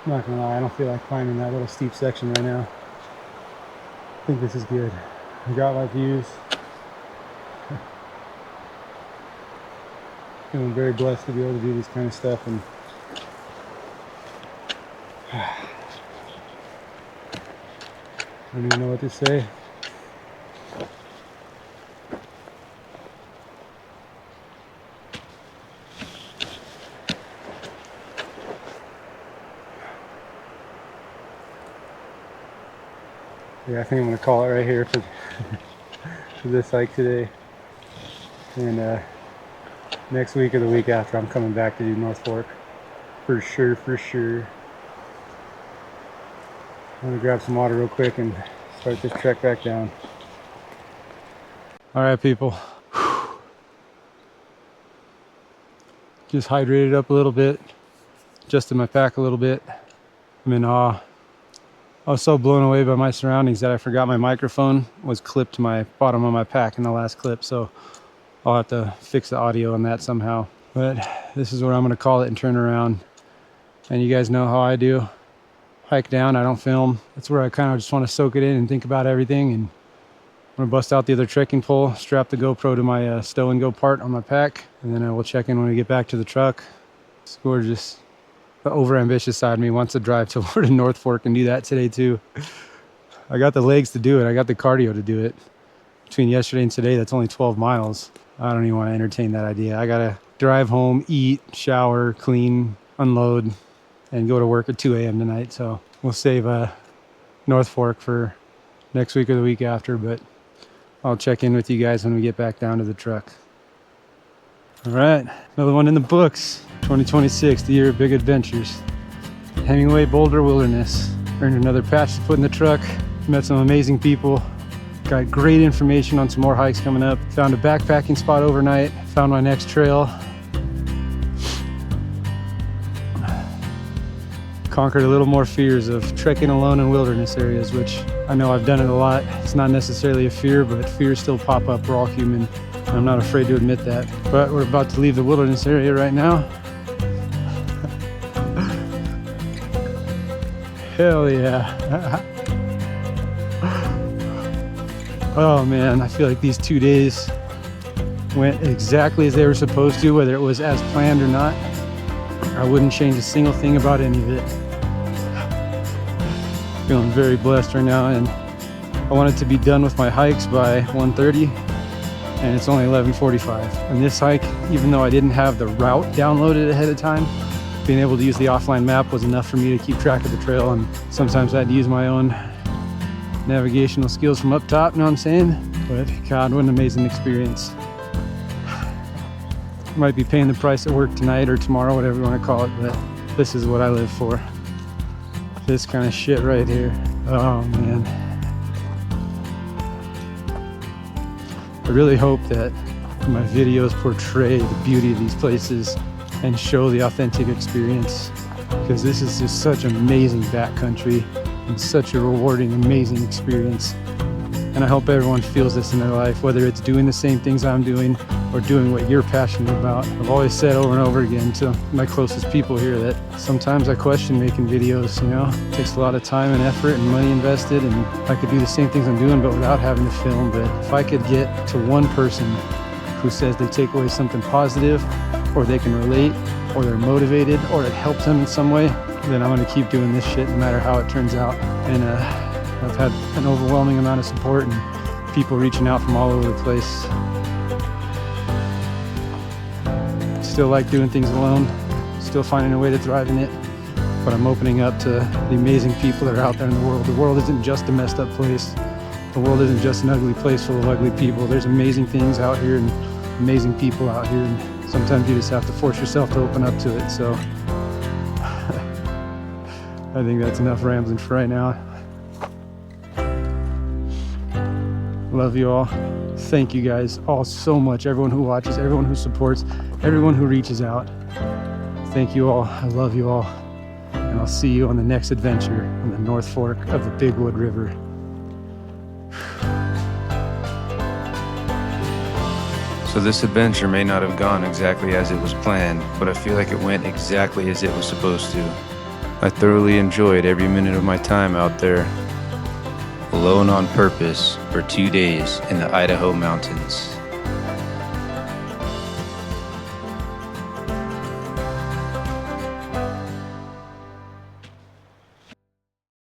A: I'm not gonna lie, I don't feel like climbing that little steep section right now. I think this is good. I got my views. Feeling very blessed to be able to do this kind of stuff, and I don't even know what to say. Yeah, I think I'm gonna call it right here for, for this hike today. And next week or the week after, I'm coming back to do North Fork. For sure, for sure. I'm gonna grab some water real quick and start this trek back down. All right, people. Just hydrated up a little bit, adjusted my pack a little bit. I'm in awe. I was so blown away by my surroundings that I forgot my microphone was clipped to my bottom of my pack in the last clip, so I'll have to fix the audio on that somehow. But this is where I'm gonna call it and turn around. And you guys know how I do. Hike down, I don't film. That's where I kind of just want to soak it in and think about everything. And I'm gonna bust out the other trekking pole, strap the GoPro to my stow and go part on my pack, and then I will check in when we get back to the truck. It's gorgeous. The overambitious side of me wants to drive to North Fork and do that today too. I got the legs to do it. I got the cardio to do it. Between yesterday and today, that's only 12 miles. I don't even want to entertain that idea. I gotta drive home, eat, shower, clean, unload, and go to work at 2 a.m. tonight. So we'll save North Fork for next week or the week after, but I'll check in with you guys when we get back down to the truck. All right, another one in the books. 2026, the year of big adventures. Hemingway-Boulders Wilderness. Earned another patch to put in the truck. Met some amazing people. Got great information on some more hikes coming up. Found a backpacking spot overnight. Found my next trail. Conquered a little more fears of trekking alone in wilderness areas, which I know I've done it a lot. It's not necessarily a fear, but fears still pop up. We're all human. I'm not afraid to admit that. But we're about to leave the wilderness area right now. Hell yeah. Oh man, I feel like these 2 days went exactly as they were supposed to, whether it was as planned or not. I wouldn't change a single thing about any of it. Feeling very blessed right now, and I wanted to be done with my hikes by 1:30, and it's only 11:45. And this hike, even though I didn't have the route downloaded ahead of time, being able to use the offline map was enough for me to keep track of the trail, and sometimes I had to use my own navigational skills from up top, you know what I'm saying? But God, what an amazing experience. Might be paying the price at work tonight or tomorrow, whatever you want to call it, but this is what I live for. This kind of shit right here. Oh man. I really hope that my videos portray the beauty of these places and show the authentic experience, because this is just such amazing backcountry and such a rewarding, amazing experience. And I hope everyone feels this in their life, whether it's doing the same things I'm doing or doing what you're passionate about. I've always said over and over again to my closest people here that sometimes I question making videos, you know. It takes a lot of time and effort and money invested, and I could do the same things I'm doing but without having to film. But if I could get to one person who says they take away something positive, or they can relate, or they're motivated, or it helps them in some way, then I'm gonna keep doing this shit no matter how it turns out. And I've had an overwhelming amount of support and people reaching out from all over the place. Still like doing things alone, still finding a way to thrive in it, but I'm opening up to the amazing people that are out there in the world. The world isn't just a messed up place. The world isn't just an ugly place full of ugly people. There's amazing things out here and amazing people out here, and sometimes you just have to force yourself to open up to it. So I think that's enough rambling for right now. Love you all. Thank you guys all so much. Everyone who watches, everyone who supports, everyone who reaches out. Thank you all. I love you all. And I'll see you on the next adventure on the North Fork of the Big Wood River.
C: So this adventure may not have gone exactly as it was planned, but I feel like it went exactly as it was supposed to. I thoroughly enjoyed every minute of my time out there, alone on purpose for 2 days in the Idaho mountains.